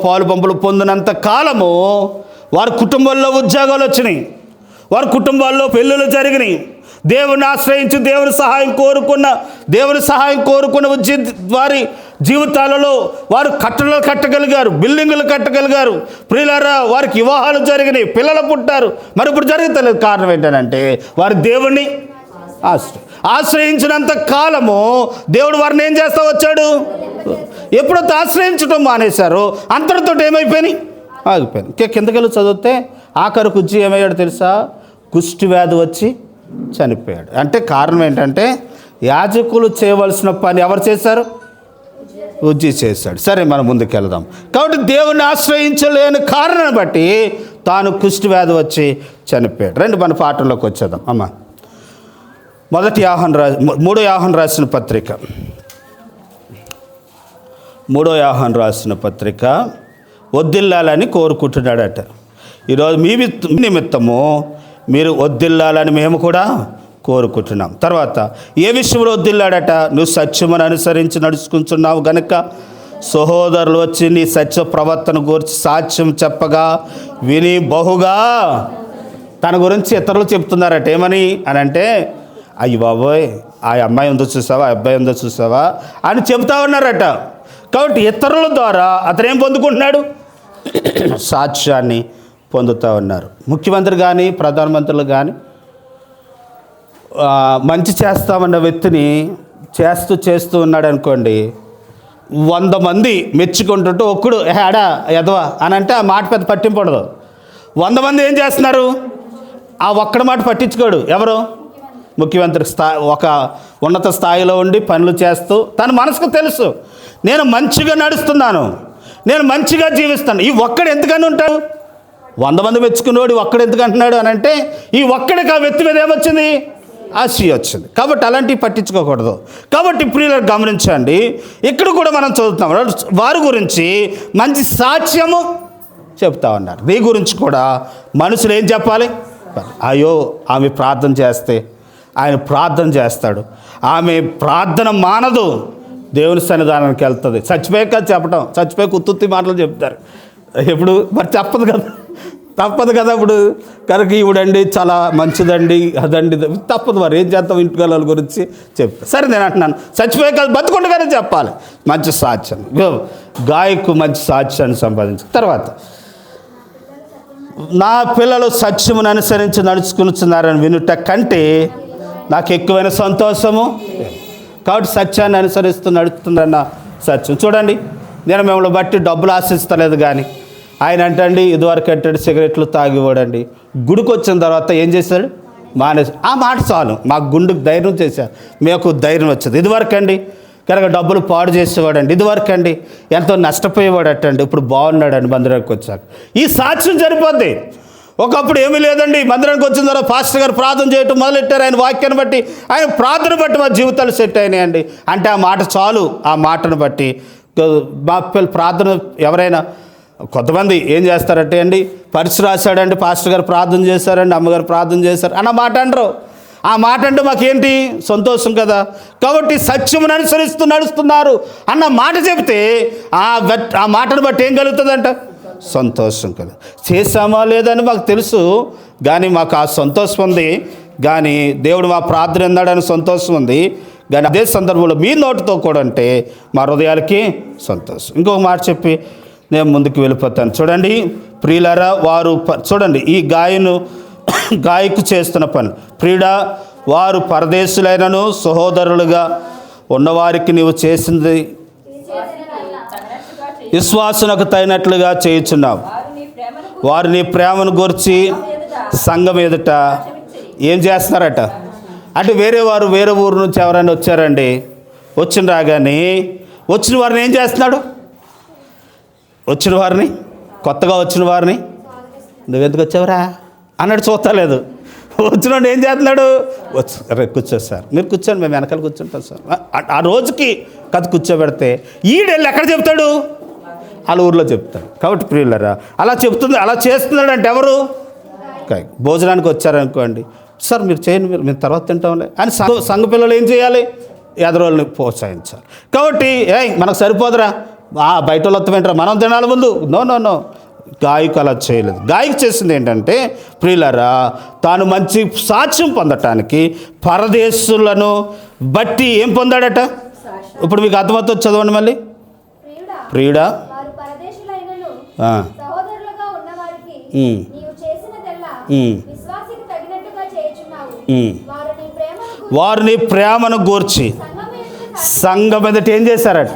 పాలు పంపులు పొందినంత కాలము వారి కుటుంబాల్లో ఉద్యోగాలు వచ్చినాయి, వారి కుటుంబాల్లో పెళ్ళిళ్ళు జరిగినాయి. దేవుని ఆశ్రయించి దేవుని సహాయం కోరుకున్న వారి జీవితాలలో వారు కట్టడలు కట్టగలిగారు, బిల్డింగులు కట్టగలిగారు. ప్రియులారా, వారికి వివాహాలు జరిగినాయి, పిల్లలు పుట్టారు. మరి ఇప్పుడు జరుగుతలేదు. కారణం ఏంటంటే వారు దేవుణ్ణి ఆశ్రయించినంత కాలము దేవుడు వారిని ఏం చేస్తూ వచ్చాడు. ఎప్పుడైతే ఆశ్రయించడం మానేశారో అంతటితో ఏమైపోయినాయి, ఆగిపోయింది. కిందకెళ్ళి చదివితే ఆఖరి కుజ్జి ఏమయ్యాడు తెలుసా? కుష్టి వ్యాధి వచ్చి చనిపోయాడు. అంటే కారణం ఏంటంటే యాజకులు చేయవలసిన పని ఎవరు చేశారు? ఉజ్జి చేశాడు. సరే, మనం ముందుకెళ్దాం. కాబట్టి దేవుని ఆశ్రయించలేని కారణాన్ని బట్టి తాను కుష్టి వ్యాధి వచ్చి చనిపోయాడు. రండి మన పాఠంలోకి వచ్చేద్దాం. అమ్మ, 3 యోహాను రాసిన పత్రిక 3 యోహాను రాసిన పత్రిక వద్దిల్లాలని కోరుకుంటున్నాడట. ఈరోజు మీ నిమిత్తము మీరు వద్దిల్లాలని మేము కూడా కోరుకుంటున్నాం. తర్వాత ఏ విషయంలో వద్దిల్లాడట? నువ్వు సత్యమును అనుసరించి నడుచుకుంటున్నావు గనుక సహోదరులు వచ్చి నీ సత్య ప్రవర్తన గురించి సాక్ష్యం చెప్పగా విని బహుగా తన గురించి ఇతరులు చెప్తున్నారట. ఏమని అని అంటే, అయ్యి బాబోయ్, ఆ అమ్మాయి ఉందో చూసావా, ఆ అబ్బాయి ఉందో చూసావా అని చెప్తా ఉన్నారట. కాబట్టి ఇతరుల ద్వారా అతను ఏం పొందుకుంటున్నాడు? సాక్ష్యాన్ని పొందుతూ ఉన్నారు. ముఖ్యమంత్రి కానీ ప్రధానమంత్రులు కానీ మంచి చేస్తామన్న వ్యక్తిని చేస్తూ ఉన్నాడు అనుకోండి, 100 మంది మెచ్చుకుంటుంటే ఒక్కడు ఏడా ఎదవా అని అంటే ఆ మాట పెద్ద పట్టింపడదు. 100 మంది ఏం చేస్తున్నారు? ఆ ఒక్కడి మాట పట్టించుకోడు. ఎవరు? ముఖ్యమంత్రి ఒక ఉన్నత స్థాయిలో ఉండి పనులు చేస్తూ తన మనసుకు తెలుసు, నేను మంచిగా నడుస్తున్నాను, నేను మంచిగా జీవిస్తాను. ఈ ఒక్కడు ఎందుకని ఉంటాడు? 100 మంది మెచ్చుకునేవాడు ఒక్కడు ఎందుకు అంటున్నాడు అని అంటే, ఈ ఒక్కడికి ఆ వ్యక్తి మీద ఏమొచ్చింది? ఆశ వచ్చింది. కాబట్టి అలాంటివి పట్టించుకోకూడదు. కాబట్టి ప్రియులను గమనించండి, ఇక్కడ కూడా మనం చదువుతాం, వారి గురించి మంచి సాక్ష్యము చెప్తా ఉన్నారు. నీ గురించి కూడా మనుషులు ఏం చెప్పాలి? అయ్యో, ఆమె ప్రార్థన చేస్తే ఆయన ప్రార్థన చేస్తాడు, ఆమె ప్రార్థన మానదు, దేవుని సన్నిధానానికి వెళ్తుంది. చచ్చిపోయాక చెప్పడం, చచ్చిపోయి ఉత్తుత్తి మాటలు చెప్తారు. ఎప్పుడు మరి తప్పదు కదా ఇప్పుడు. కనుక ఇవిడండి చాలా మంచిదండి, అదండి, తప్పదు. మరి ఏం చేస్తాం? ఇంటికాల గురించి చెప్తా. సరే, నేను అంటున్నాను, చచ్చిపోయాక బతుకుండగానే చెప్పాలి మంచి సాక్ష్యం. గాయకు మంచి సాక్ష్యాన్ని సంపాదించు. తర్వాత నా పిల్లలు సత్యమును అనుసరించి నడుచుకున్నారని వినుట కంటే నాకు ఎక్కువైన సంతోషము. కాబట్టి సత్యాన్ని అనుసరిస్తూ నడుస్తుందన్న సత్యం. చూడండి, నేను మిమ్మల్ని బట్టి డబ్బులు ఆశిస్తలేదు, కానీ ఆయన అంటండి ఇదివరకు అంటాడు సిగరెట్లు తాగివ్వడండి, గుడికి వచ్చిన తర్వాత ఏం చేశాడు? మానేసి. ఆ మాట చాలు, మాకు గుండెకు ధైర్యం చేశారు, మీకు ధైర్యం వచ్చింది. ఇదివరకు అండి కనుక డబ్బులు పాడు చేసేవాడండి, ఇదివరకు అండి ఎంతో నష్టపోయేవాడటండి, ఇప్పుడు బాగున్నాడండి మందిరానికి వచ్చాక. ఈ సాక్ష్యం సరిపోద్ది. ఒకప్పుడు ఏమీ లేదండి, మందిరానికి వచ్చిన తర్వాత పాస్టర్ గారు ప్రార్థన చేయటం మొదలెట్టారు. ఆయన వాక్యాన్ని బట్టి, ఆయన ప్రార్థన బట్టి మా జీవితాలు సెట్ అయినాయండి అంటే ఆ మాట చాలు. ఆ మాటను బట్టి మా ప్రార్థన ఎవరైనా కొంతమంది ఏం చేస్తారంటే అండి, పరీక్ష రాశాడండి, పాస్టర్ గారు ప్రార్థన చేశారండి, అమ్మగారు ప్రార్థన చేశారు అన్న మాట అంటారు. ఆ మాట అంటే మాకేంటి? సంతోషం కదా. కాబట్టి సత్యమును అనుసరిస్తూ నడుస్తున్నారు అన్న మాట చెబితే ఆ మాటను బట్టి ఏం కలుగుతుందంట? సంతోషం కదా. చేశామా లేదని మాకు తెలుసు, కానీ మాకు ఆ సంతోషం ఉంది. కానీ దేవుడు మా ప్రార్థన విన్నాడని సంతోషం ఉంది. కానీ అదే సందర్భంలో మీ నోటితో కూడా అంటే మా హృదయాలకి సంతోషం. ఇంకొక మాట చెప్పి నేను ముందుకు వెళ్ళిపోతాను. చూడండి ప్రియులారా, వారు చూడండి ఈ గాయకు చేస్తున్న పని. ప్రియుడా, వారు పరదేశులైనను సహోదరులుగా ఉన్నవారికి నీవు చేసింది విశ్వాసునకు తగినట్లుగా చేయుచున్నావు. వారు నీ ప్రేమను గురించి సంఘం ఎదుట ఏం చేస్తున్నారట అంటే, వేరే ఊరు నుంచి ఎవరైనా వచ్చారండి, వచ్చిన రాగానే వచ్చిన వారిని ఏం చేస్తున్నాడు? వచ్చిన వారిని, కొత్తగా వచ్చిన వారిని నువ్వెందుకు వచ్చావురా అన్నాడు. చూస్తలేదు. వచ్చినోడు ఏం చేస్తున్నాడు? రే కూర్చోరు సార్, మీరు కూర్చోండి, మేము వెనకాల కూర్చుంటాం సార్. ఆ రోజుకి కథ కూర్చోబెడితే ఈడెళ్ళి ఎక్కడ చెప్తాడు? వాళ్ళ ఊర్లో చెప్తాడు. కాబట్టి ప్రియులరా, అలా చెప్తుంది, అలా చేస్తున్నాడు అంటే ఎవరు? భోజనానికి వచ్చారనుకోండి, సార్ మీరు చేయండి, మేము తర్వాత తింటాంలే అని సంఘ పిల్లలు ఏం చేయాలి? ఎదరోళ్ళని ప్రోత్సహించాలి. కాబట్టి మనకు సరిపోదురా, బయట వాళ్ళు వస్తామేంటారా, మనం తినాలి ముందు. నో, గాయకు అలా చేయలేదు. గాయకు చేసింది ఏంటంటే ప్రియులరా, తాను మంచి సాక్ష్యం పొందటానికి పరదేశులను బట్టి ఏం పొందాడట? ఇప్పుడు మీకు అర్థమవుతుంది, చదవండి మళ్ళీ. ప్రియుడా, వారిని ప్రేమను గూర్చి సంఘం ఎదుట ఏం చేశారట?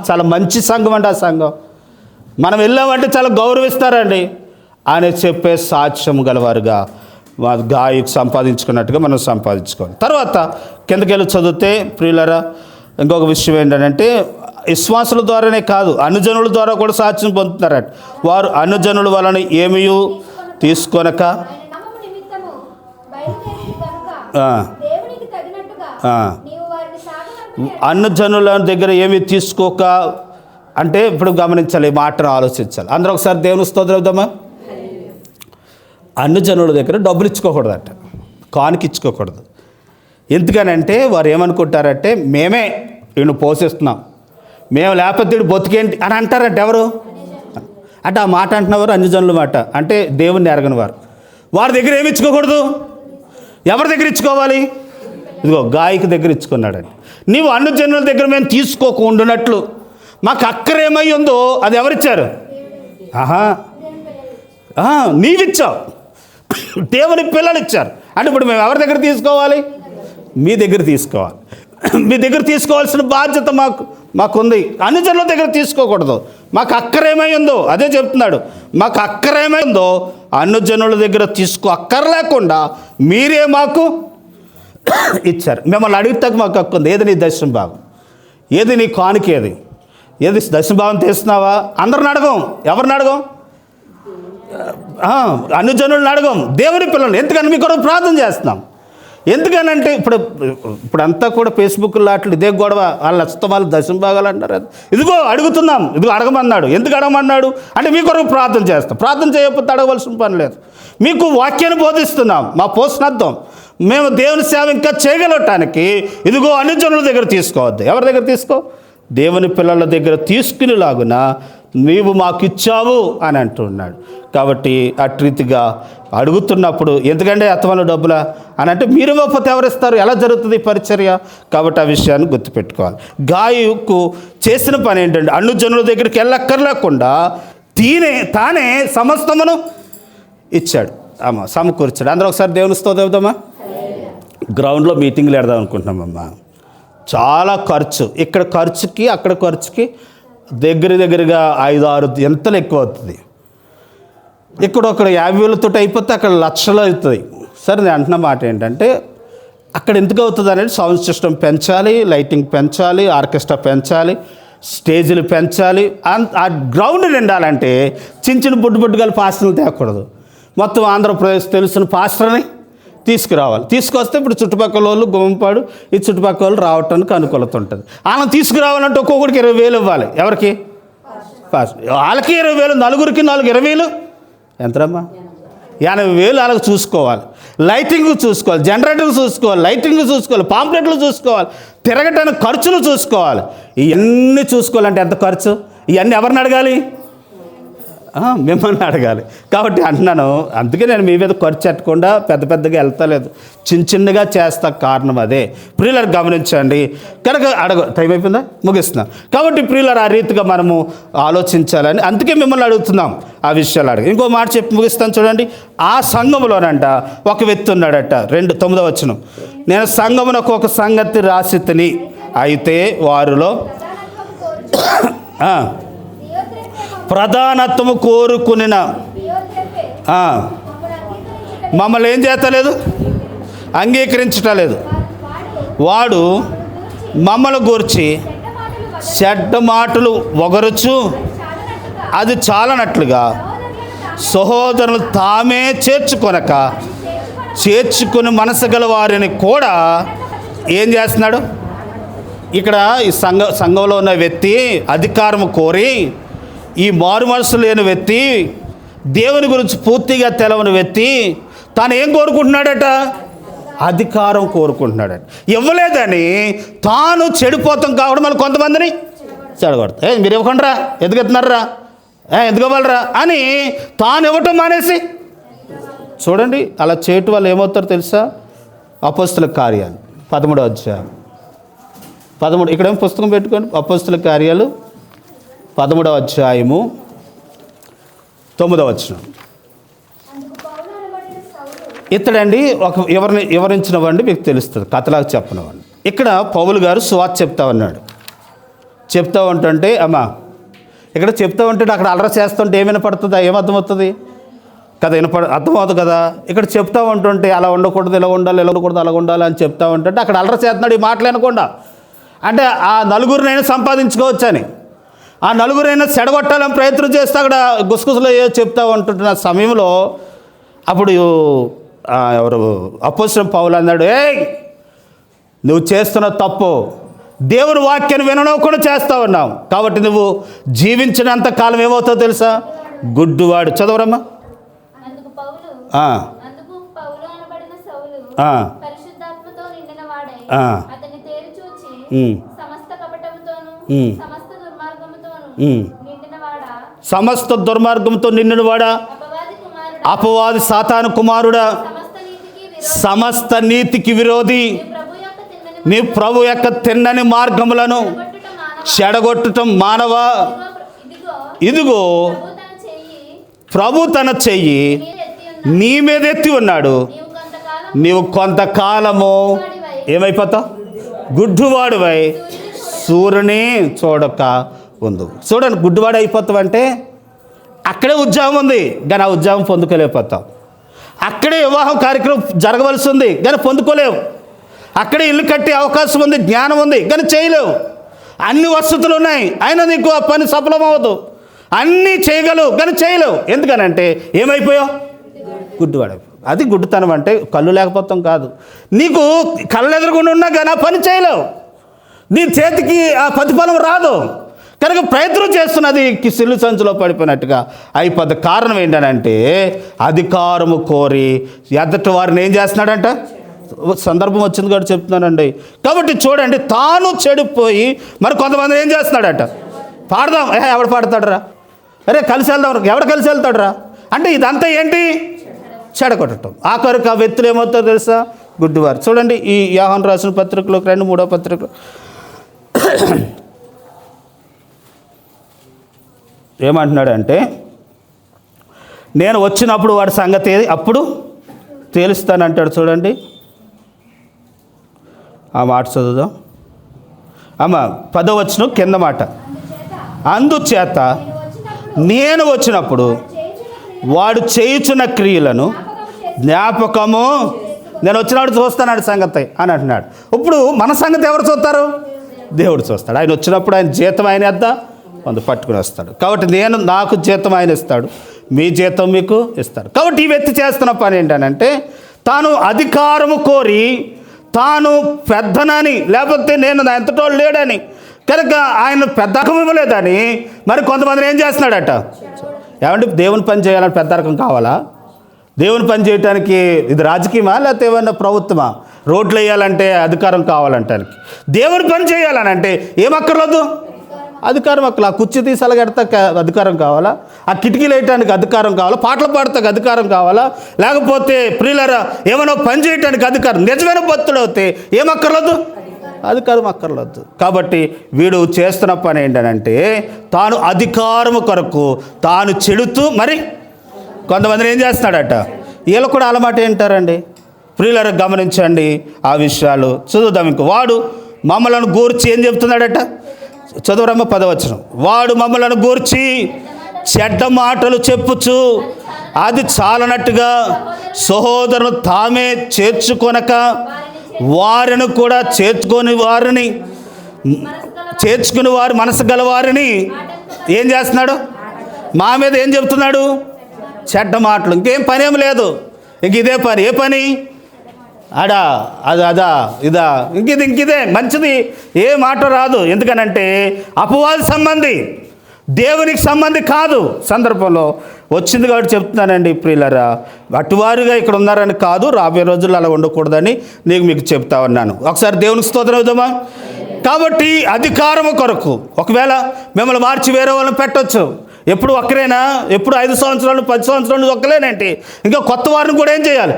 చాలా మంచి సంఘం అండి. ఆ సంఘం మనం వెళ్ళామంటే చాలా గౌరవిస్తారండి అని చెప్పే సాక్ష్యం గలవారుగా గాయకు సంపాదించుకున్నట్టుగా మనం సంపాదించుకోవాలి. తర్వాత కిందకెళ్ళి చదివితే ప్రియులరా, ఇంకొక విషయం ఏంటంటే విశ్వాసుల ద్వారానే కాదు, అనుజనుల ద్వారా కూడా సాక్ష్యం పొందుతున్నారట. వారు అనుజనుల వలన ఏమీ తీసుకొనక అనుజనుల దగ్గర ఏమీ తీసుకోక అంటే ఇప్పుడు గమనించాలి, ఈ మాటను ఆలోచించాలి. అందరూ ఒకసారి దేవుని స్తోత్రం చెప్దామా? అనుజనుల దగ్గర డబ్బులు ఇచ్చుకోకూడదట, కానుక ఇచ్చుకోకూడదు. ఎందుకనంటే వారు ఏమనుకుంటారంటే మేమే వీడిని పోషిస్తున్నాం, మేము లేకపోతే వీడు బతికేంటి అని అంటారంట. ఎవరు అంటే ఆ మాట అంటున్నవారు అన్యజనుల మాట, అంటే దేవుణ్ణి ఎరగని వారు. వారి దగ్గర ఏమి ఇచ్చుకోకూడదు. ఎవరి దగ్గర ఇచ్చుకోవాలి? ఇదిగో గాయకు దగ్గర ఇచ్చుకున్నాడండి. నీవు అన్యజనుల దగ్గర మేము తీసుకోకుండానట్లు మాకు అక్కరేమై ఉందో అది ఎవరిచ్చారు? నీవిచ్చావు, దేవుని పిల్లలు ఇచ్చారు. అంటే ఇప్పుడు మేము ఎవరి దగ్గర తీసుకోవాలి? మీ దగ్గర తీసుకోవాలి. మీ దగ్గర తీసుకోవాల్సిన బాధ్యత మాకుంది. అనుజనుల దగ్గర తీసుకోకూడదు. మాకు అక్కరేమై ఉందో అదే చెప్తున్నాడు. మాకు అక్కరేమై ఉందో అనుజనుల దగ్గర అక్కర్లేకుండా మీరే మాకు ఇచ్చారు. మిమ్మల్ని అడిగితే మాకు హక్కు ఉంది. ఏది నీ దశమ భాగం, ఏది నీ కానుక, ఏది దశమ భాగం తీస్తున్నావా? అందరిని అడగం. ఎవరిని అడగం? అనుజనులను అడగం, దేవుని పిల్లలు. ఎందుకని మీ కొరకు ప్రార్థన చేస్తున్నాం. ఎందుకనంటే ఇప్పుడంతా కూడా ఫేస్బుక్లో అట్లా ఇదే గొడవ. వాళ్ళ వాళ్ళు దశమ భాగాలు అంటారు. ఇదిగో అడుగుతున్నాం, ఇదిగో అడగమన్నాడు. ఎందుకు అడగమన్నాడు అంటే మీ కొరకు ప్రార్థన చేస్తాం. ప్రార్థన చేయకపోతే అడగవలసిన పని లేదు. మీకు వాక్యాన్ని బోధిస్తున్నాం, మా పోస్ట్ని అర్థం. మేము దేవుని సేవ ఇంకా చేయగలటానికి ఇదిగో అనుజనుల దగ్గర తీసుకోవద్దు. ఎవరి దగ్గర తీసుకో? దేవుని పిల్లల దగ్గర తీసుకునేలాగున నీవు మాకు ఇచ్చావు అని అంటున్నాడు. కాబట్టి అట్రీతిగా అడుగుతున్నప్పుడు ఎందుకంటే అత్తమన్న డబ్బులా అని అంటే మీరు ఇవ్వకపోతే ఎవరిస్తారు? ఎలా జరుగుతుంది పరిచర్య? కాబట్టి ఆ విషయాన్ని గుర్తుపెట్టుకోవాలి. గాయకు చేసిన పని ఏంటంటే అనుజనుల దగ్గరికి వెళ్ళక్కర్లేకుండా తానే సమస్తమును ఇచ్చాడు, సమకూర్చాడు. అందరూ ఒకసారి దేవుని స్తోత్రం చెప్దామా? గ్రౌండ్లో మీటింగ్లు పెడదాం అనుకుంటున్నామమ్మా. చాలా ఖర్చు, ఇక్కడ ఖర్చుకి అక్కడ ఖర్చుకి దగ్గరగా 5-6 ఎంతలు ఎక్కువ అవుతుంది. ఇక్కడ 50,000 అయిపోతే అక్కడ లక్షలు అవుతుంది. సరే నేను అంటున్న మాట ఏంటంటే అక్కడ ఎందుకు అవుతుంది అనేది సౌండ్ సిస్టమ్ పెంచాలి, లైటింగ్ పెంచాలి, ఆర్కెస్ట్రా పెంచాలి, స్టేజీలు పెంచాలి. ఆ గ్రౌండ్ నిండాలంటే చిన్న బుడ్డుగల పాస్టర్లు తేకూడదు. మొత్తం ఆంధ్రప్రదేశ్ తెలిసిన పాస్టర్ని తీసుకురావాలి. తీసుకొస్తే ఇప్పుడు చుట్టుపక్కల వాళ్ళు గుమ్మంపాడు ఈ చుట్టుపక్కల వాళ్ళు రావటానికి అనుకూలత ఉంటుంది. వాళ్ళని తీసుకురావాలంటే ఒక్కొక్కడికి 20,000 ఇవ్వాలి. ఎవరికి? వాళ్ళకి 20,000, నలుగురికి 20,000 ఎంతరమ్మా? 80,000 వాళ్ళకి చూసుకోవాలి. లైటింగ్ చూసుకోవాలి, జనరేటర్ చూసుకోవాలి, లైటింగ్ చూసుకోవాలి, పాంప్లెట్లు చూసుకోవాలి, తిరగటానికి ఖర్చులు చూసుకోవాలి. ఇవన్నీ చూసుకోవాలంటే ఎంత ఖర్చు? ఇవన్నీ ఎవరిని అడగాలి? మిమ్మల్ని అడగాలి. కాబట్టి అంటున్నాను, అందుకే నేను మీ మీద ఖర్చు పెట్టకుండా పెద్దగా వెళ్తలేదు, చిన్నగా చేస్తా. కారణం అదే. ప్రియులను గమనించండి. కనుక టైం అయిపోయిందా? ముగిస్తున్నాం. కాబట్టి ప్రియులను ఆ రీతిగా మనము ఆలోచించాలని అందుకే మిమ్మల్ని అడుగుతున్నాం ఆ విషయాలు అడగ. ఇంకో మాట చెప్పి ముగిస్తాను చూడండి. ఆ సంఘములోనంట ఒక వ్యక్తి ఉన్నాడట. 9వ వచనం, నేను సంఘమునకు ఒక సంగతి రాసితిని, అయితే వారిలో ప్రధానత్వము కోరుకునిన మమ్మల్ని ఏం చేస్తలేదు? అంగీకరించటలేదు. వాడు మమ్మల్ని గూర్చి చెడ్డ మాటలు ఒగరుచు అది చాలనట్లుగా సహోదరులు తామే చేర్చుకుని మనసు గల వారిని కూడా ఏం చేస్తున్నాడు? ఇక్కడ ఈ సంఘంలో ఉన్న వ్యక్తి అధికారం కోరి, ఈ మారు మనసు లేని వ్యక్తి, దేవుని గురించి పూర్తిగా తెలవని వ్యక్తి తాను ఏం కోరుకుంటున్నాడట? అధికారం కోరుకుంటున్నాడట. ఇవ్వలేదని తాను చెడిపోతాం కావడం మళ్ళీ కొంతమందిని చెడగొడతా. మీరు ఇవ్వకుండా ఎందుకు ఎత్తున్నారా, ఎందుకు ఇవ్వాలరా అని తాను ఇవ్వటం మానేసి, చూడండి అలా చేయటం వల్ల ఏమవుతారో తెలుసా? అపోస్తుల కార్యాలు 13వ అధ్యాయం 13, ఇక్కడేమో పుస్తకం పెట్టుకోండి. అపోస్తుల కార్యాలు 13వ అధ్యాయము 9వ వచనం. ఇతడండి ఎవరిని వివరించిన వాడిని మీకు తెలుస్తుంది, కథలాగా చెప్పినవాడిని. ఇక్కడ పౌలు గారు సువార్త చెప్తా ఉన్నాడు. చెప్తా ఉంటుంటే అమ్మా ఇక్కడ చెప్తా ఉంటే అక్కడ అలర చేస్తుంటే ఏమైనా పడుతుందా? ఏమర్థమవుతుంది కదా? అర్థమవుతుంది కదా? ఇక్కడ చెప్తా ఉంటుంటే అలా ఉండకూడదు, ఇలా ఉండాలి, ఇలా ఉండకూడదు, అలా ఉండాలి అని చెప్తా ఉంటుంటే అక్కడ అలర చేస్తున్నాడు ఈ మాటలు వినకుండా. అంటే ఆ నలుగురినైనా సంపాదించుకోవచ్చు అని, ఆ నలుగురైనా చెడగొట్టాలని ప్రయత్నం చేస్తే అక్కడ గుసగుసలో చెప్తా ఉంటుంటున్న సమయంలో అప్పుడు ఎవరు అపోస్తలుడైన పౌలు అన్నాడు, నువ్వు చేస్తున్న తప్పు, దేవుని వాక్యాన్ని వినకుండా చేస్తూ ఉన్నావు, కాబట్టి నువ్వు జీవించినంత కాలం ఏమవుతావు తెలుసా? గుడ్డివాడు. చదవరమ్మా. సమస్త దుర్మార్గంతో నిండినవాడా, అపవాది సాతాను కుమారుడా, సమస్త నీతికి విరోధి, నీ ప్రభు యొక్క తిన్నని మార్గములను చెడగొట్టటం మానవా, ఇదిగో ప్రభు తన చెయ్యి నీ మీద ఎత్తి ఉన్నాడు, నీవు కొంతకాలము ఏమైపోతావు? గుడ్డివాడువై సూర్యుని చూడక ఉండు. చూడండి, గుడ్డివాడు అయిపోతావు అంటే అక్కడే ఉద్యోగం ఉంది కానీ ఆ ఉద్యోగం పొందుకోలేకపోతావు. అక్కడే వివాహం కార్యక్రమం జరగవలసి ఉంది కానీ పొందుకోలేవు. అక్కడే ఇల్లు కట్టే అవకాశం ఉంది, జ్ఞానం ఉంది కానీ చేయలేవు. అన్ని వసతులు ఉన్నాయి అయినా నీకు ఆ పని సఫలమవ్వదు. అన్నీ చేయగలవు కానీ చేయలేవు. ఎందుకనంటే ఏమైపోయావు? గుడ్డివాడైపోయావు. అది గుడ్డితనం అంటే కళ్ళు లేకపోతాం కాదు. నీకు కళ్ళు ఎదురుగుండా ఉన్నా కానీ ఆ పని చేయలేవు, నీ చేతికి ఆ ప్రతిఫలం రాదు. కనుక ప్రయత్నం చేస్తున్నది సిల్లు సంచులో పడిపోయినట్టుగా అయిపోద్ది. కారణం ఏంటనంటే అధికారము కోరి ఎద్దటి వారిని ఏం చేస్తున్నాడంట? సందర్భం వచ్చింది కాబట్టి చెప్తున్నానండి. కాబట్టి చూడండి, తాను చెడిపోయి మరి కొంతమంది ఏం చేస్తున్నాడట? పాడదాం, ఎవడు పాడతాడురా, అరే కలిసి వెళ్దాం, ఎవడు కలిసి వెళ్తాడురా అంటే ఇదంతా ఏంటి? చెడగొట్టడం. ఆఖరికి ఆ వ్యక్తులు ఏమవుతారో తెలుసా? గుడ్డివారు. చూడండి ఈ యోహాను రాసిన పత్రికలో 2-3వ పత్రికలో ఏమంటున్నాడంటే, నేను వచ్చినప్పుడు వాడి సంగతి అప్పుడు తేలుస్తానంటాడు. చూడండి ఆ మాట చదువుదాం అమ్మ. 10వ వచనం కింద మాట, అందుచేత నేను వచ్చినప్పుడు వాడు చేయుచున్న క్రియలను జ్ఞాపకము నేను వచ్చినప్పుడు చూస్తాను సంగతి అని అంటున్నాడు. ఇప్పుడు మన సంగతి ఎవరు చూస్తారు? దేవుడు చూస్తాడు. ఆయన వచ్చినప్పుడు ఆయన జీతం ఆయన వేద్దా పట్టుకుని వస్తాడు. కాబట్టి నాకు జీతం ఆయన ఇస్తాడు, మీ జీతం మీకు ఇస్తాడు. కాబట్టి ఈ వ్యక్తి చేస్తున్న పని ఏంటనంటే తాను అధికారము కోరి, తాను పెద్దనని లేకపోతే నేను ఎంతటోళ్ళు లేడని కనుక ఆయన పెద్దకం ఇవ్వలేదని మరి కొంతమందిని ఏం చేస్తున్నాడట? ఏమంటే దేవుని పని చేయాలని పెద్దరకం కావాలా? దేవుని పని చేయడానికి ఇది రాజకీయమా లేకపోతే ఏమన్నా ప్రభుత్వమా? రోడ్లు వేయాలంటే అధికారం కావాలంటానికి, దేవుని పని చేయాలని అంటే ఏమక్కర్లేదు? అధికారం అక్కల. ఆ కుర్చీ తీసి అలాగెడతా అధికారం కావాలా? ఆ కిటికీలు వేయటానికి అధికారం కావాలా? పాటలు పాడతానికి అధికారం కావాలా? లేకపోతే ప్రియులరా ఏమైనా పని చేయటానికి అధికారం, నిజమైన భక్తుడు అవుతే ఏమక్కర్లేదు? అధికారం అక్కర్లేదు. కాబట్టి వీడు చేస్తున్న పని ఏంటనంటే తాను అధికారము కొరకు తాను చెడుతూ మరి కొంతమందిని ఏం చేస్తున్నాడట? వీళ్ళు కూడా అలమాట ఏంటారండి? ప్రియులరా గమనించండి ఆ విషయాలు. చదువుదాం. ఇంక వాడు మమ్మలను గూర్చి ఏం చెప్తున్నాడట? చదువురమ్మ 10వ వచనం. వాడు మమ్మలను గూర్చి చెడ్డ మాటలు చెప్పుచు అది చాలనట్టుగా సహోదరులు తామే చేర్చుకొనక వారిని కూడా చేర్చుకుని వారు మనసు గల వారిని ఏం చేస్తున్నాడు? మా మీద ఏం చెప్తున్నాడు? చెడ్డ మాటలు. ఇంకేం పని ఏం లేదు, ఇంక ఇదే పని. ఏ పని? అదా అదా ఇదా ఇంకిదే మంచిది, ఏ మాట రాదు. ఎందుకనంటే అపవాది సంబంధి, దేవునికి సంబంధి కాదు. సందర్భంలో వచ్చింది కాబట్టి చెప్తున్నానండి ప్రియులారా, అటువారుగా ఇక్కడ ఉన్నారని కాదు, రాబోయే రోజుల్లో అలా ఉండకూడదని మీకు చెప్తా ఉన్నాను. ఒకసారి దేవునికి స్తోత్రం అవుదామా? కాబట్టి అధికారము కొరకు ఒకవేళ మిమ్మల్ని మార్చి వేరే వాళ్ళని పెట్టవచ్చు. ఎప్పుడు ఒక్కరేనా? ఎప్పుడు 5 సంవత్సరాలు 10 సంవత్సరాలు ఒక్కలేనేంటి? ఇంకా కొత్త వారిని కూడా ఏం చేయాలి?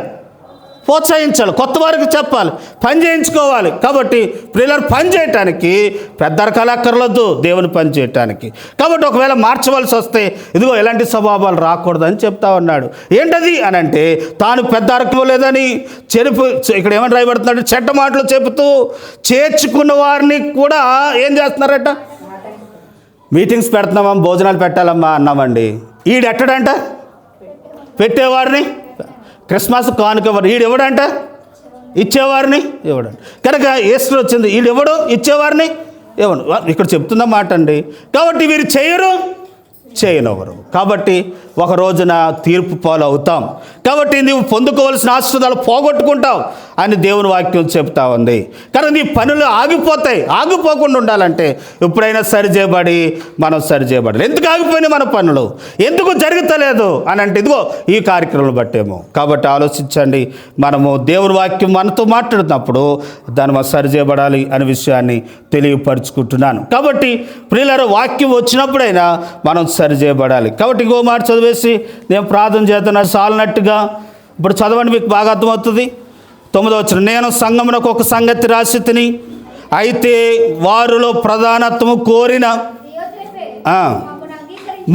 ప్రోత్సహించాలి, కొత్త వారికి చెప్పాలి, పని చేయించుకోవాలి. కాబట్టి ప్రియులారా, పని చేయటానికి పెద్ద కళాకర్లొద్దు, దేవుని పని చేయటానికి. కాబట్టి ఒకవేళ మార్చవలసి వస్తే ఇదిగో ఎలాంటి స్వభావాలు రాకూడదని చెప్తా ఉన్నాడు. ఏంటది అని అంటే, తాను పెద్ద లేదని ఇక్కడ ఏమని రాయబడుతున్నాడు? చెడ్డ మాటలు చెబుతూ చేర్చుకున్న వారిని కూడా ఏం చేస్తున్నారట? మీటింగ్స్ పెడుతున్నామా, భోజనాలు పెట్టాలమ్మా అన్నామండి. ఈడెట్టడంట పెట్టేవారిని, క్రిస్మస్ కానుక ఈడు ఇవ్వడంట, ఇచ్చేవారిని ఇవ్వడంట. కనుక ఈస్టర్ వచ్చింది, ఈడు ఇవ్వడు, ఇచ్చేవారిని ఇవ్వను. ఇక్కడ చెప్తున్న మాట అండి. కాబట్టి వీరు చేయనవరు. కాబట్టి ఒక రోజున తీర్పు పాలు అవుతాం. కాబట్టి నీవు పొందుకోవాల్సిన ఆశీర్వాదాలు పోగొట్టుకుంటావు అని దేవుని వాక్యం చెప్తా ఉంది. కానీ నీ పనులు ఆగిపోకుండా ఉండాలంటే ఎప్పుడైనా సరిచేయబడి మనం సరిచేయబడాలి. ఎందుకు ఆగిపోయినాయి మన పనులు? ఎందుకు జరుగుతలేదు అని అంటే ఇదిగో ఈ కార్యక్రమాలు బట్టేమో. కాబట్టి ఆలోచించండి, మనము దేవుని వాక్యం మనతో మాట్లాడుతున్నప్పుడు దాన్ని మనం సరిచేయబడాలి అనే విషయాన్ని తెలియపరుచుకుంటున్నాను. కాబట్టి ప్రియులారా, వాక్యం వచ్చినప్పుడైనా మనం సరిచేయబడాలి. కాబట్టి ఇంకో మాట చదివేసి నేను ప్రార్థన చేస్తున్నా చాలనట్టుగా. ఇప్పుడు చదవండి, మీకు బాగా అర్థమవుతుంది. 9వ వచనం, నేను సంఘమునకు ఒక సంగతి రాసి తిని, అయితే వారిలో ప్రధానత్వము కోరిన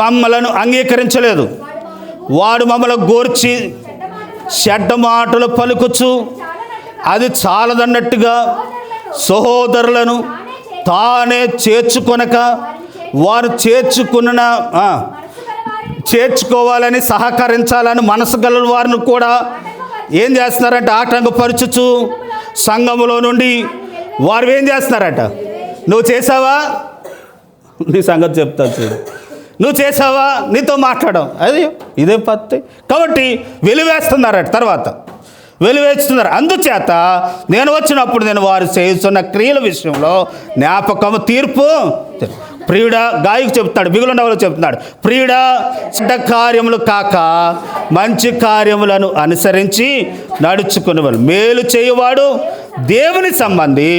మమ్మలను అంగీకరించలేదు. వాడు మమ్మల్ని గోర్చి చెడ్డ మాటలు పలుకుచు అది చాలదన్నట్టుగా సహోదరులను తానే చేర్చుకొనక వారు చేర్చుకోవాలని సహకరించాలని మనసు గల వారిని కూడా ఏం చేస్తున్నారంటే ఆటంకపరచుచు సంఘములో నుండి వారు ఏం చేస్తున్నారట? నువ్వు చేసావా? నీ సంగతి చెప్తా చూడు. నువ్వు చేసావా? నీతో మాట్లాడడం అది ఇదే పత్తి. కాబట్టి వెలివేస్తున్నారట, తర్వాత వెలివేస్తున్నారు. అందుచేత నేను వచ్చినప్పుడు నేను వారు చేస్తున్న క్రియల విషయంలో జ్ఞాపకము తీర్పు ప్రియుడా, గాయకు చెప్తున్నాడు, మిగులున్న వాళ్ళు చెప్తున్నాడు, ప్రియుడా చెడ్డ కార్యములు కాక మంచి కార్యములను అనుసరించి నడుచుకునేవాడు. మేలు చేయువాడు దేవుని సంబంధి,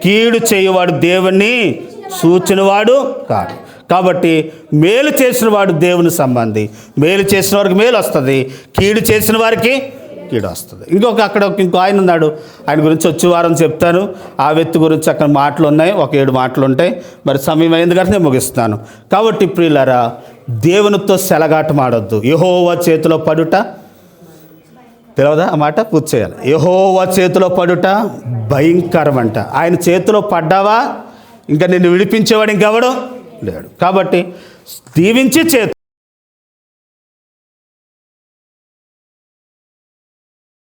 కీడు చేయువాడు దేవుణ్ణి సూచినవాడు కాదు. కాబట్టి మేలు చేసిన వాడు దేవుని సంబంధి. మేలు చేసిన వారికి మేలు వస్తుంది, కీడు చేసిన వారికి కీడు వస్తుంది. ఇంకో ఆయన ఉన్నాడు, ఆయన గురించి వచ్చే వారం చెప్తాను. ఆ వ్యక్తి గురించి అక్కడ మాటలు ఉన్నాయి, ఒక 7 మాటలు ఉంటాయి. మరి సమయం అయింది కాబట్టి నేను ముగిస్తాను. కాబట్టి ప్రియులారా, దేవునితో సెలగాటం ఆడొద్దు. యెహోవా చేతిలో పడుట తెలియదా? ఆ మాట పూర్తి చేయాలి. యెహోవా చేతిలో పడుట భయంకరం అంట. ఆయన చేతిలో పడ్డావా ఇంకా నిన్ను విడిపించేవాడు ఇంకెవడు లేడు. కాబట్టి దీవించి